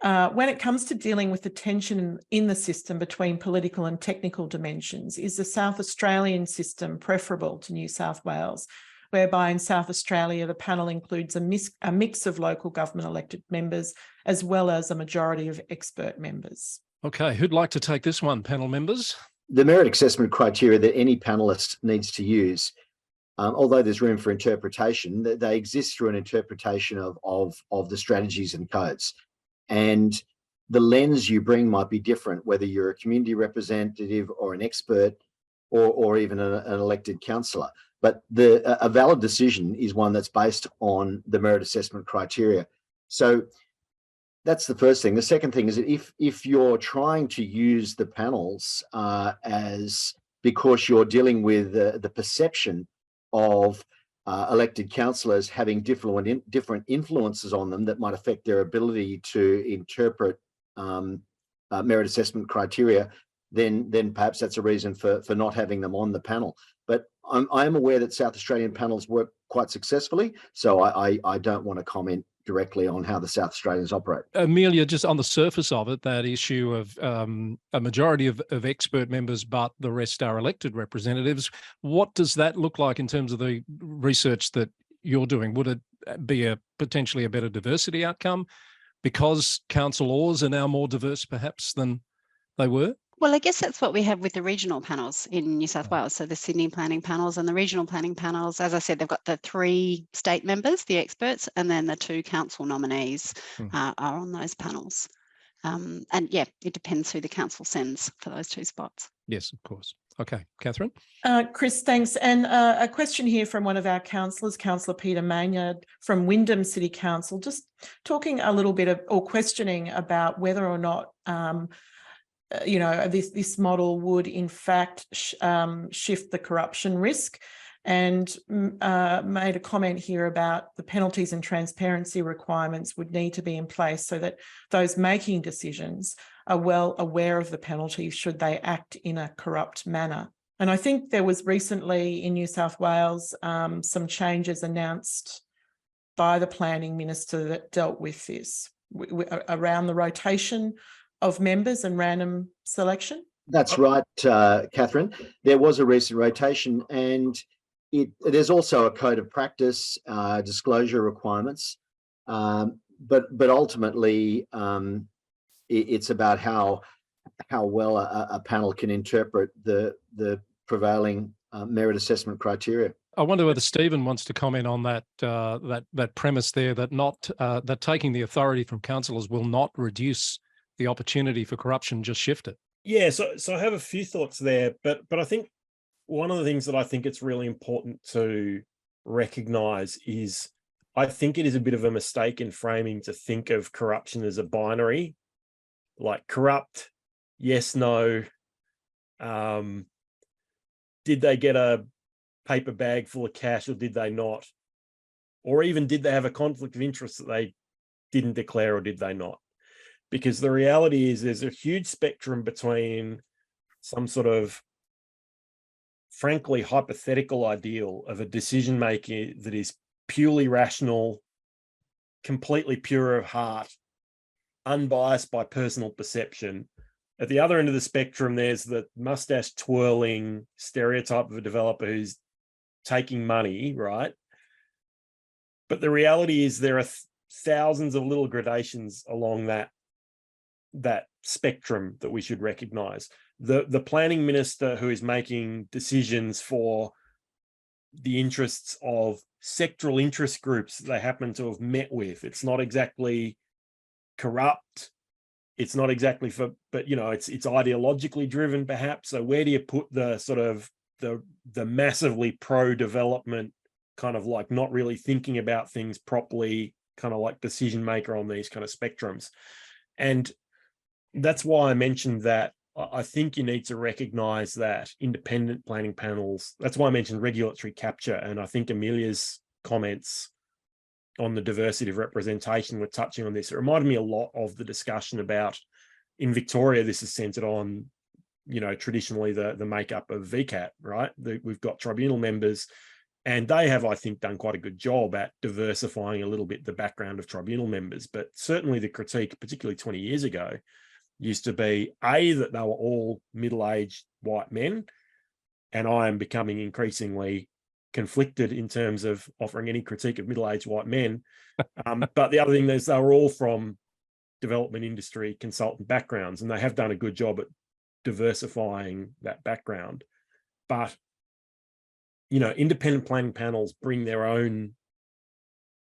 when it comes to dealing with the tension in the system between political and technical dimensions, is the South Australian system preferable to New South Wales, whereby in South Australia, the panel includes a mix of local government elected members, as well as a majority of expert members? Okay, who'd like to take this one, panel members? The merit assessment criteria that any panelist needs to use, although there's room for interpretation, they exist through an interpretation of the strategies and codes. And the lens you bring might be different, whether you're a community representative or an expert or even an elected councillor. But a valid decision is one that's based on the merit assessment criteria. So that's the first thing. The second thing is that if you're trying to use the panels as because you're dealing with the perception of elected councillors having different influences on them that might affect their ability to interpret merit assessment criteria, then perhaps that's a reason for not having them on the panel. But I am aware that South Australian panels work quite successfully, so I don't want to comment directly on how the South Australians operate. Amelia, just on the surface of it, that issue of a majority of expert members, but the rest are elected representatives, what does that look like in terms of the research that you're doing? Would it be potentially a better diversity outcome because council laws are now more diverse perhaps than they were? Well, I guess that's what we have with the regional panels in New South Wales. So the Sydney planning panels and the regional planning panels, as I said, they've got the 3 state members, the experts, and then the 2 council nominees are on those panels. And yeah, it depends who the council sends for those 2 spots. Yes, of course. Okay, Kathryn? Chris, thanks. And a question here from one of our councillors, Councillor Peter Maynard from Wyndham City Council, just talking a little bit or questioning about whether or not this model would in fact shift the corruption risk, and made a comment here about the penalties and transparency requirements would need to be in place so that those making decisions are well aware of the penalties should they act in a corrupt manner. And I think there was recently in New South Wales some changes announced by the planning minister that dealt with this around the rotation of members and random selection? That's right, Kathryn. There was a recent rotation, and there's also a code of practice, disclosure requirements, but ultimately it's about how well a panel can interpret the prevailing merit assessment criteria. I wonder whether Stephen wants to comment on that that premise there, that taking the authority from councillors will not reduce the opportunity for corruption, just shift it. Yeah, so I have a few thoughts there, but I think one of the things that I think it's really important to recognise is I think it is a bit of a mistake in framing to think of corruption as a binary, like corrupt, yes, no. Did they get a paper bag full of cash or did they not? Or even did they have a conflict of interest that they didn't declare or did they not? Because the reality is there's a huge spectrum between some sort of frankly hypothetical ideal of a decision maker that is purely rational, completely pure of heart, unbiased by personal perception. At the other end of the spectrum, there's the mustache twirling stereotype of a developer who's taking money, right? But the reality is there are thousands of little gradations along that spectrum that we should recognize. The planning minister who is making decisions for the interests of sectoral interest groups that they happen to have met with, it's not exactly corrupt, it's not exactly but it's ideologically driven perhaps. So where do you put the sort of the massively pro-development kind of like not really thinking about things properly kind of like decision maker on these kind of spectrums? And that's why I mentioned that I think you need to recognize that independent planning panels, that's why I mentioned regulatory capture. And I think Amelia's comments on the diversity of representation were touching on this. It reminded me a lot of the discussion about in Victoria, this is centered on, traditionally the makeup of VCAT, right? We've got tribunal members And they have, I think, done quite a good job at diversifying a little bit the background of tribunal members. But certainly the critique, particularly 20 years ago, used to be, A, that they were all middle-aged white men. And I am becoming increasingly conflicted in terms of offering any critique of middle-aged white men. But the other thing is they were all from development industry consultant backgrounds, and they have done a good job at diversifying that background. But, you know, independent planning panels bring their own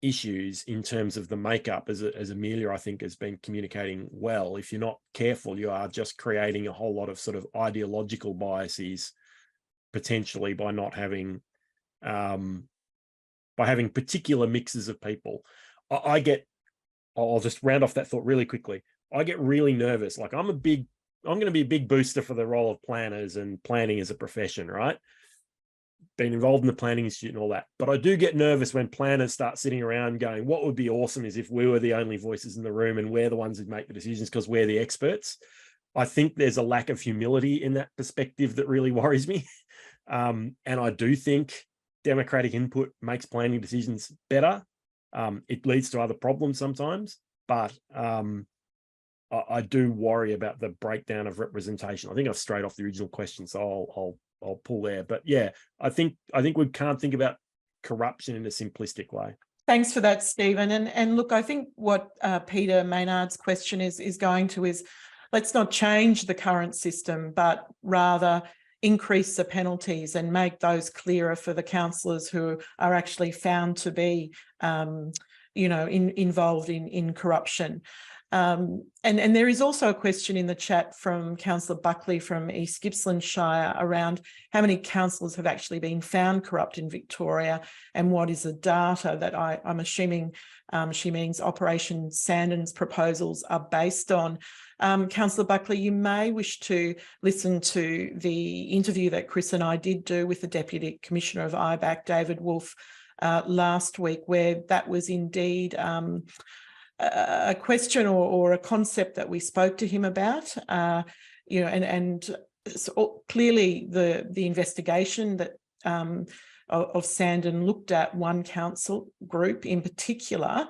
issues in terms of the makeup, as Amelia, I think, has been communicating well. If you're not careful, you are just creating a whole lot of sort of ideological biases, potentially by not having, by having particular mixes of people. I'll just round off that thought really quickly. I get really nervous. Like I'm going to be a big booster for the role of planners and planning as a profession, right? Been involved in the Planning Institute and all that. But I do get nervous when planners start sitting around going, what would be awesome is if we were the only voices in the room and we're the ones who make the decisions because we're the experts. I think there's a lack of humility in that perspective that really worries me. And I do think democratic input makes planning decisions better. It leads to other problems sometimes, but I do worry about the breakdown of representation. I think I've strayed off the original question, so I'll pull there. But yeah, I think we can't think about corruption in a simplistic way. Thanks for that, Stephen. And look, I think what Peter Maynard's question is going to is, let's not change the current system, but rather increase the penalties and make those clearer for the councillors who are actually found to be, involved in corruption. And there is also a question in the chat from Councillor Buckley from East Gippsland Shire around how many councillors have actually been found corrupt in Victoria and what is the data that I'm assuming she means Operation Sandon's proposals are based on. Councillor Buckley, you may wish to listen to the interview that Chris and I did do with the Deputy Commissioner of IBAC, David Wolfe, last week, where that was indeed a question or a concept that we spoke to him about, and so clearly the investigation that of Sandon looked at one council group in particular.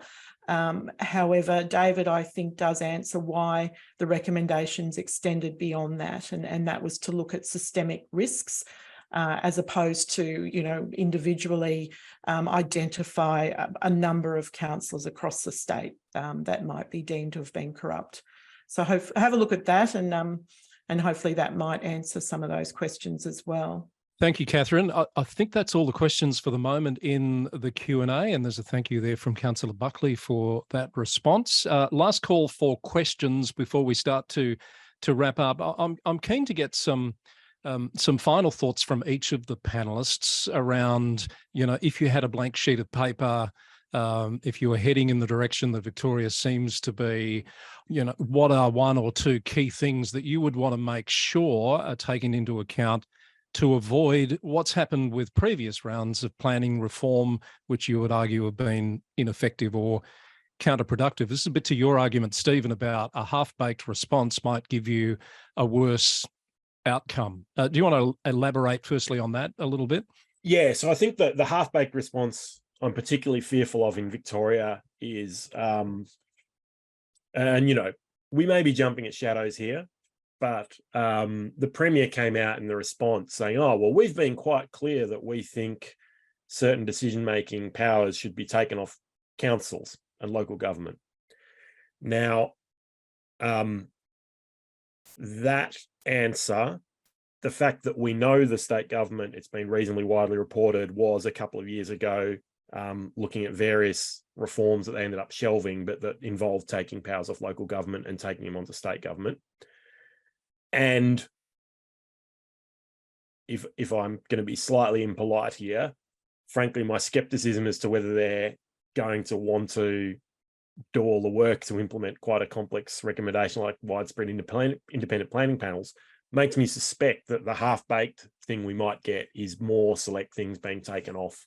However, David, I think, does answer why the recommendations extended beyond that, and that was to look at systemic risks as opposed to, individually identify a number of councillors across the state that might be deemed to have been corrupt. So have a look at that, and hopefully that might answer some of those questions as well. Thank you, Kathryn. I think that's all the questions for the moment in the Q&A, and there's a thank you there from Councillor Buckley for that response. Last call for questions before we start to wrap up. I'm keen to get some final thoughts from each of the panelists around, if you had a blank sheet of paper, if you were heading in the direction that Victoria seems to be, what are one or two key things that you would want to make sure are taken into account to avoid what's happened with previous rounds of planning reform, which you would argue have been ineffective or counterproductive? This is a bit to your argument, Stephen, about a half-baked response might give you a worse outcome. Do you want to elaborate firstly on that a little bit? Yeah, so I think that the half-baked response I'm particularly fearful of in Victoria is, we may be jumping at shadows here, but the Premier came out in the response saying, oh, well, we've been quite clear that we think certain decision-making powers should be taken off councils and local government. Now, that answer, the fact that we know the state government, it's been reasonably widely reported, was a couple of years ago looking at various reforms that they ended up shelving, but that involved taking powers off local government and taking them onto state government. And if I'm going to be slightly impolite here, frankly, my skepticism as to whether they're going to want to do all the work to implement quite a complex recommendation like widespread independent planning panels makes me suspect that the half-baked thing we might get is more select things being taken off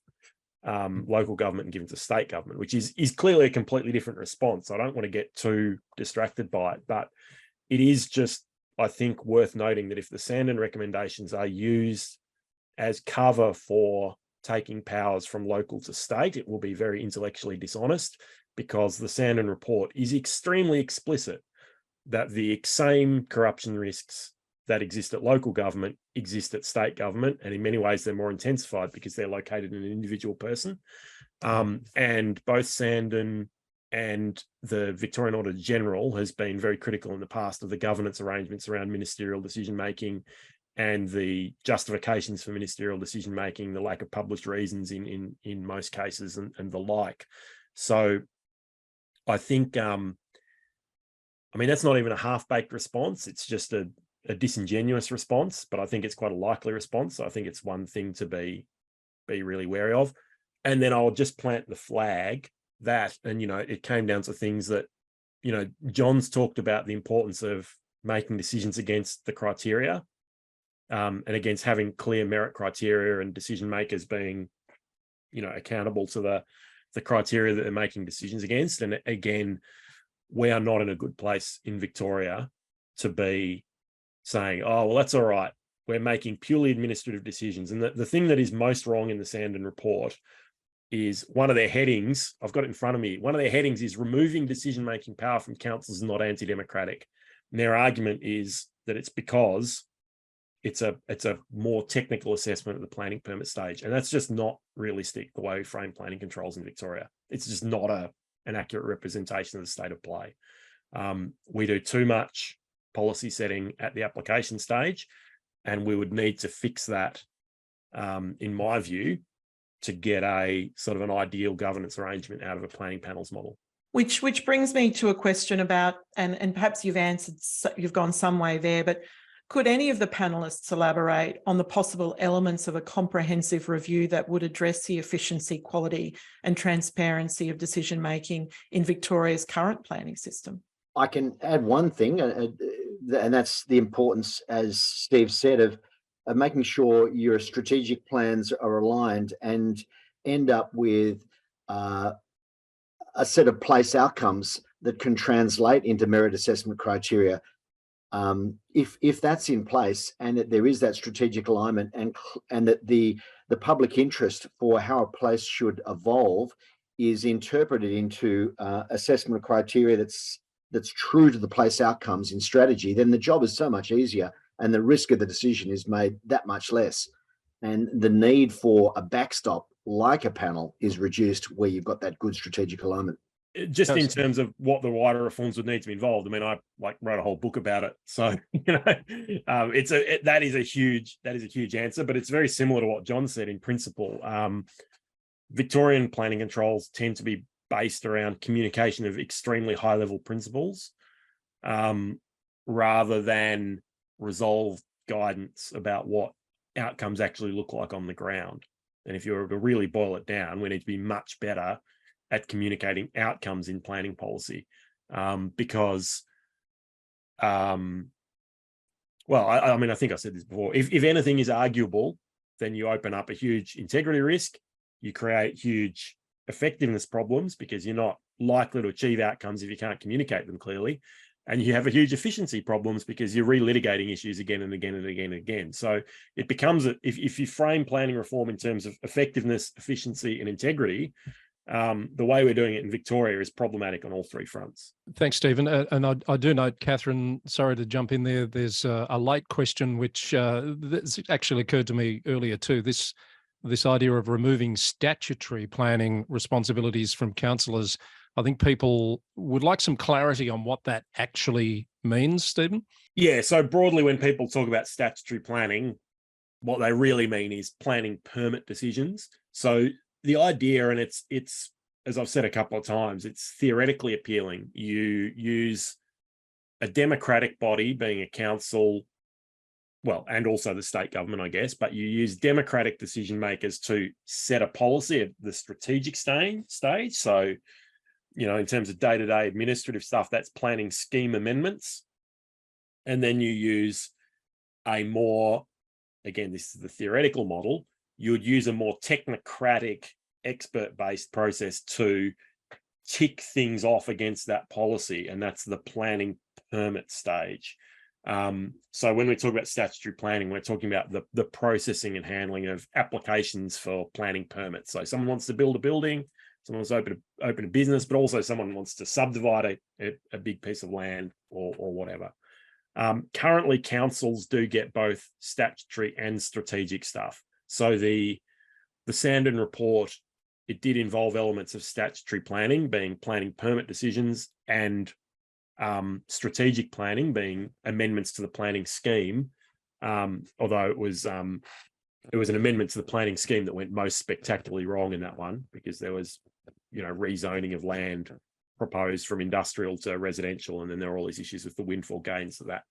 local government and given to state government, which is clearly a completely different response. I don't want to get too distracted by it, but it is just, I think, worth noting that if the Sandon recommendations are used as cover for taking powers from local to state. It will be very intellectually dishonest, because the Sandon report is extremely explicit that the same corruption risks that exist at local government exist at state government, and in many ways they're more intensified because they're located in an individual person. And both Sandon and the Victorian Auditor General has been very critical in the past of the governance arrangements around ministerial decision-making and the justifications for ministerial decision-making, the lack of published reasons in most cases, and the like. So I think, I mean, that's not even a half-baked response. It's just a disingenuous response, but I think it's quite a likely response. So I think it's one thing to be really wary of. And then I'll just plant the flag that, and, you know, it came down to things that, you know, John's talked about the importance of making decisions against the criteria, and against having clear merit criteria and decision makers being, you know, accountable to the criteria that they're making decisions against. And again, we are not in a good place in Victoria to be saying, oh, well, that's all right, we're making purely administrative decisions. And the thing that is most wrong in the Sandon report is one of their headings, I've got it in front of me, one of their headings is removing decision-making power from councils is not anti-democratic. And their argument is that it's because it's a more technical assessment at the planning permit stage. And that's just not realistic, the way we frame planning controls in Victoria. It's just not an accurate representation of the state of play. We do too much policy setting at the application stage, and we would need to fix that, in my view, to get a sort of an ideal governance arrangement out of a planning panels model. Which brings me to a question about, and perhaps you've gone some way there, but could any of the panelists elaborate on the possible elements of a comprehensive review that would address the efficiency, quality and transparency of decision-making in Victoria's current planning system? I can add one thing, and that's the importance, as Steve said, of making sure your strategic plans are aligned and end up with a set of place outcomes that can translate into merit assessment criteria. If that's in place, and that there is that strategic alignment, and that the public interest for how a place should evolve is interpreted into assessment criteria that's true to the place outcomes in strategy, then the job is so much easier, and the risk of the decision is made that much less. And the need for a backstop like a panel is reduced where you've got that good strategic alignment. Just in terms of what the wider reforms would need to be involved, I mean, I wrote a whole book about it. So, you know, that is a huge answer, but it's very similar to what John said in principle. Victorian planning controls tend to be based around communication of extremely high level principles, rather than resolved guidance about what outcomes actually look like on the ground. And if you were to really boil it down, we need to be much better at communicating outcomes in planning policy, because, well, I mean, I think I said this before, if anything is arguable, then you open up a huge integrity risk, you create huge effectiveness problems because you're not likely to achieve outcomes if you can't communicate them clearly, and you have a huge efficiency problems because you're relitigating issues again and again and again and again. So it becomes, if you frame planning reform in terms of effectiveness, efficiency and integrity, the way we're doing it in Victoria is problematic on all three fronts. Thanks, Stephen. And I do note, Kathryn, sorry to jump in there, there's a late question which that's actually occurred to me earlier too, this idea of removing statutory planning responsibilities from councillors. I think people would like some clarity on what that actually means, Stephen. Yeah, so broadly when people talk about statutory planning, what they really mean is planning permit decisions. So the idea, and it's as I've said a couple of times, it's theoretically appealing. You use a democratic body, being a council, well, and also the state government, I guess, but you use democratic decision makers to set a policy at the strategic stage. So, you know, in terms of day-to-day administrative stuff, that's planning scheme amendments. And then you use a more, again, this is the theoretical model, you would use a more technocratic, expert-based process to tick things off against that policy, and that's the planning permit stage. So when we talk about statutory planning, we're talking about the processing and handling of applications for planning permits. So someone wants to build a building, someone wants to open a business, but also someone wants to subdivide a big piece of land or whatever. Currently, councils do get both statutory and strategic stuff. So the Sandon report, it did involve elements of statutory planning, being planning permit decisions, and strategic planning, being amendments to the planning scheme. Although it was an amendment to the planning scheme that went most spectacularly wrong in that one, because there was, rezoning of land proposed from industrial to residential, and then there were all these issues with the windfall gains that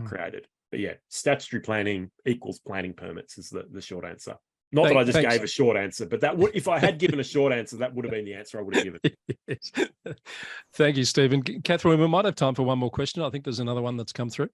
created. But yeah, statutory planning equals planning permits is the short answer. Not that I just gave a short answer, but that would, if I had given a short answer, that would have been the answer I would have given. Yes. Thank you, Stephen. Kathryn, we might have time for one more question. I think there's another one that's come through.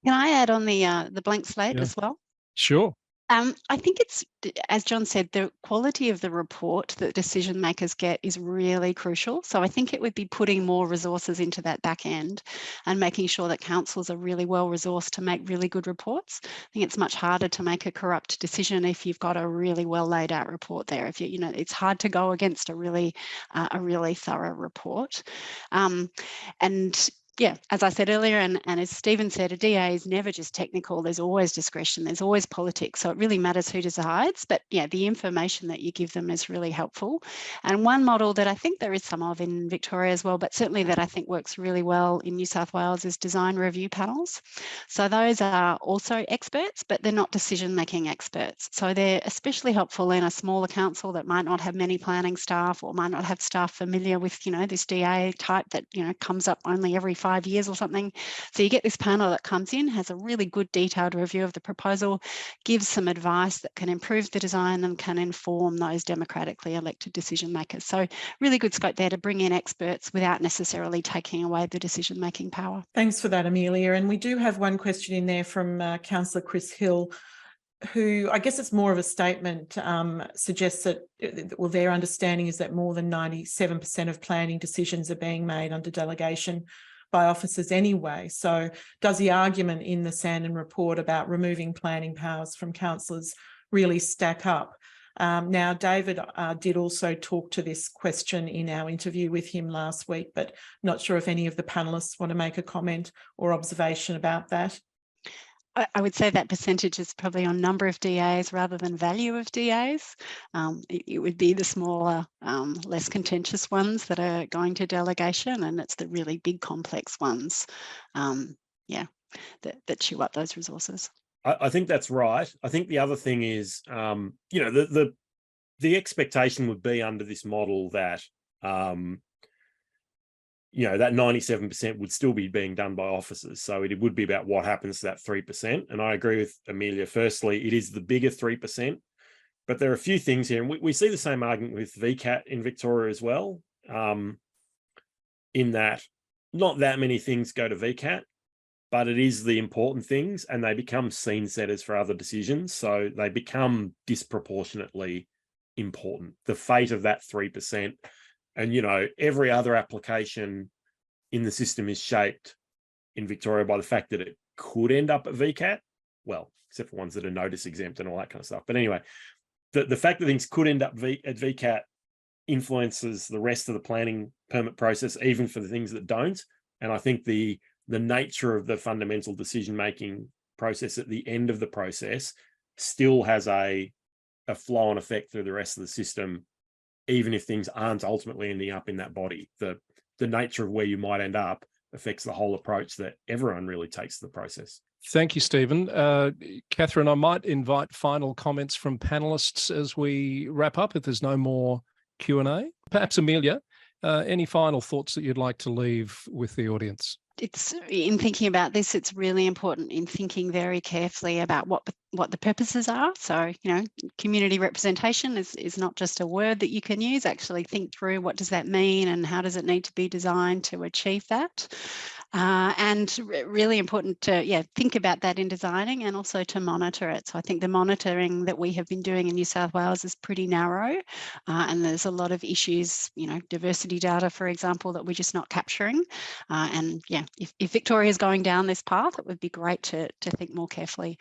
Can I add on the blank slate as well? Sure. I think it's, as John said, the quality of the report that decision makers get is really crucial. So I think it would be putting more resources into that back end and making sure that councils are really well resourced to make really good reports. I think it's much harder to make a corrupt decision if you've got a really well laid out report there. If it's hard to go against a really thorough report. And yeah, as I said earlier, and as Stephen said, a DA is never just technical. There's always discretion. There's always politics. So it really matters who decides. But yeah, the information that you give them is really helpful. And one model that I think there is some of in Victoria as well, but certainly that I think works really well in New South Wales, is design review panels. So those are also experts, but they're not decision-making experts. So they're especially helpful in a smaller council that might not have many planning staff or might not have staff familiar with, this DA type that, comes up only every 5 years or something. So you get this panel that comes in, has a really good detailed review of the proposal, gives some advice that can improve the design and can inform those democratically elected decision makers. So really good scope there to bring in experts without necessarily taking away the decision-making power. Thanks for that, Amelia. And we do have one question in there from Councillor Chris Hill, who, I guess it's more of a statement, suggests that, their understanding is that more than 97% of planning decisions are being made under delegation by officers anyway. So does the argument in the Sandon report about removing planning powers from councillors really stack up? Now, David did also talk to this question in our interview with him last week, but not sure if any of the panellists want to make a comment or observation about that. I would say that percentage is probably on number of DAs rather than value of DAs. It would be the smaller, less contentious ones that are going to delegation, and it's the really big complex ones, that chew up those resources. I think that's right. I think the other thing is, the expectation would be under this model that, that 97% would still be being done by officers. So it would be about what happens to that 3%. And I agree with Amelia. Firstly, it is the bigger 3%, but there are a few things here. And we see the same argument with VCAT in Victoria as well, in that not that many things go to VCAT, but it is the important things, and they become scene setters for other decisions. So they become disproportionately important. The fate of that 3%. And, every other application in the system is shaped in Victoria by the fact that it could end up at VCAT. Well, except for ones that are notice exempt and all that kind of stuff. But anyway, the fact that things could end up at VCAT influences the rest of the planning permit process, even for the things that don't. And I think the nature of the fundamental decision-making process at the end of the process still has a flow-on effect through the rest of the system, even if things aren't ultimately ending up in that body. The nature of where you might end up affects the whole approach that everyone really takes to the process. Thank you, Stephen. Kathryn, I might invite final comments from panellists as we wrap up, if there's no more Q&A. Perhaps Amelia, any final thoughts that you'd like to leave with the audience? It's in thinking about this, it's really important in thinking very carefully about what the purposes are. So, community representation is not just a word that you can use. Actually think through what does that mean and how does it need to be designed to achieve that. and really important to think about that in designing and also to monitor it. So I think the monitoring that we have been doing in New South Wales is pretty narrow, and there's a lot of issues, diversity data, for example, that we're just not capturing. If Victoria is going down this path, it would be great to think more carefully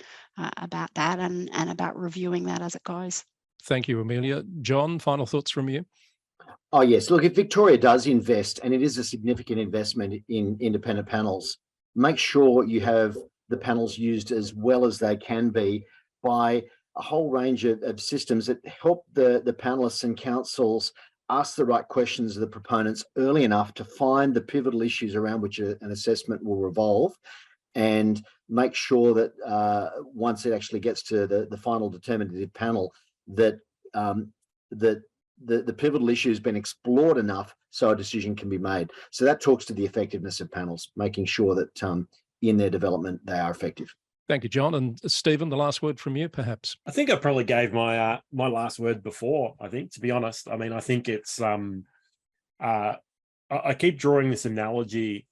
about that and about reviewing that as it goes. Thank you, Amelia. John, final thoughts from you? Oh, yes. Look, if Victoria does invest, and it is a significant investment in independent panels, make sure you have the panels used as well as they can be by a whole range of systems that help the panelists and councils ask the right questions of the proponents early enough to find the pivotal issues around which an assessment will revolve, and make sure that once it actually gets to the final determinative panel, that the pivotal issue has been explored enough so a decision can be made. So that talks to the effectiveness of panels, making sure that in their development they are effective. Thank you, John. And Stephen, the last word from you, perhaps. I think I probably gave my my last word before, I think, to be honest. I mean, I think it's I keep drawing this analogy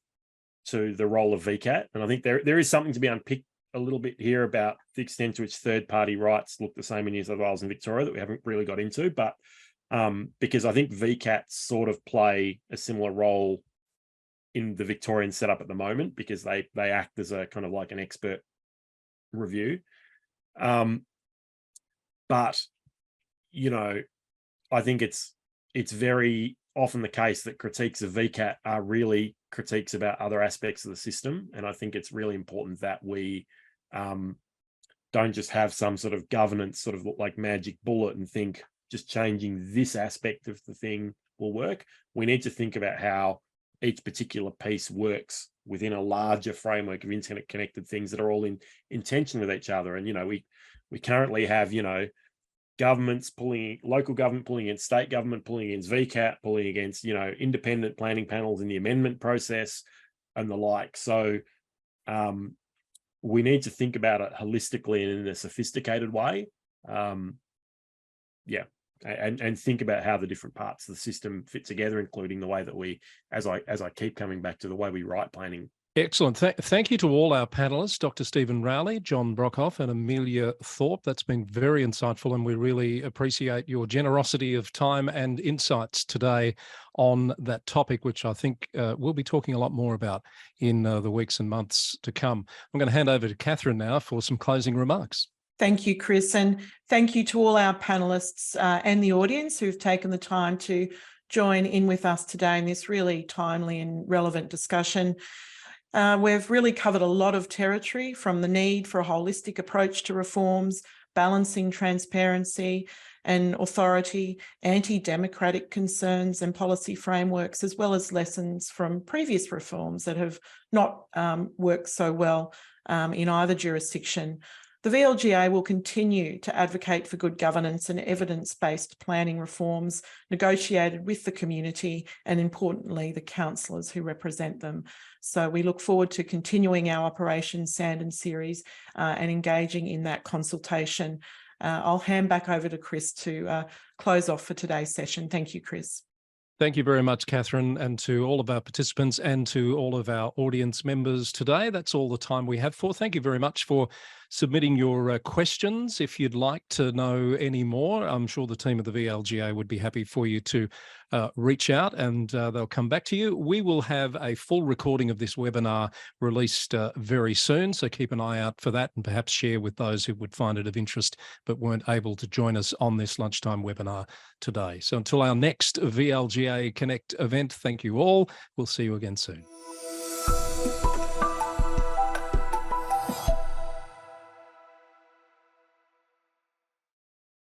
to the role of VCAT, and I think there is something to be unpicked a little bit here about the extent to which third-party rights look the same in New South Wales and Victoria that we haven't really got into, but because I think VCATs sort of play a similar role in the Victorian setup at the moment, because they act as a kind of like an expert review. But I think it's very often the case that critiques of VCAT are really critiques about other aspects of the system, and I think it's really important that we don't just have some sort of governance sort of like magic bullet and think just changing this aspect of the thing will work. We need to think about how each particular piece works within a larger framework of internet connected things that are all in tension with each other. And we currently have governments pulling, local government pulling against state government, pulling against VCAT, pulling against independent planning panels in the amendment process and the like. So we need to think about it holistically and in a sophisticated way. And think about how the different parts of the system fit together, including the way that we, as I keep coming back to, the way we write planning. Excellent. Thank you to all our panelists, Dr. Stephen Rowley, John Brockhoff and Amelia Thorpe. That's been very insightful, and we really appreciate your generosity of time and insights today on that topic, which I think we'll be talking a lot more about in the weeks and months to come. I'm going to hand over to Kathryn now for some closing remarks. Thank you, Chris, and thank you to all our panellists and the audience who've taken the time to join in with us today in this really timely and relevant discussion. We've really covered a lot of territory, from the need for a holistic approach to reforms, balancing transparency and authority, anti-democratic concerns and policy frameworks, as well as lessons from previous reforms that have not worked so well in either jurisdiction. The VLGA will continue to advocate for good governance and evidence-based planning reforms negotiated with the community and, importantly, the councillors who represent them. So we look forward to continuing our Operation Sandon series and engaging in that consultation. I'll hand back over to Chris to close off for today's session. Thank you, Chris. Thank you very much, Kathryn, and to all of our participants and to all of our audience members today. That's all the time we have for. Thank you very much for submitting your questions. If you'd like to know any more, I'm sure the team of the VLGA would be happy for you to reach out, and they'll come back to you. We will have a full recording of this webinar released very soon, so keep an eye out for that and perhaps share with those who would find it of interest but weren't able to join us on this lunchtime webinar today. So until our next VLGA Connect event, thank you all. We'll see you again soon.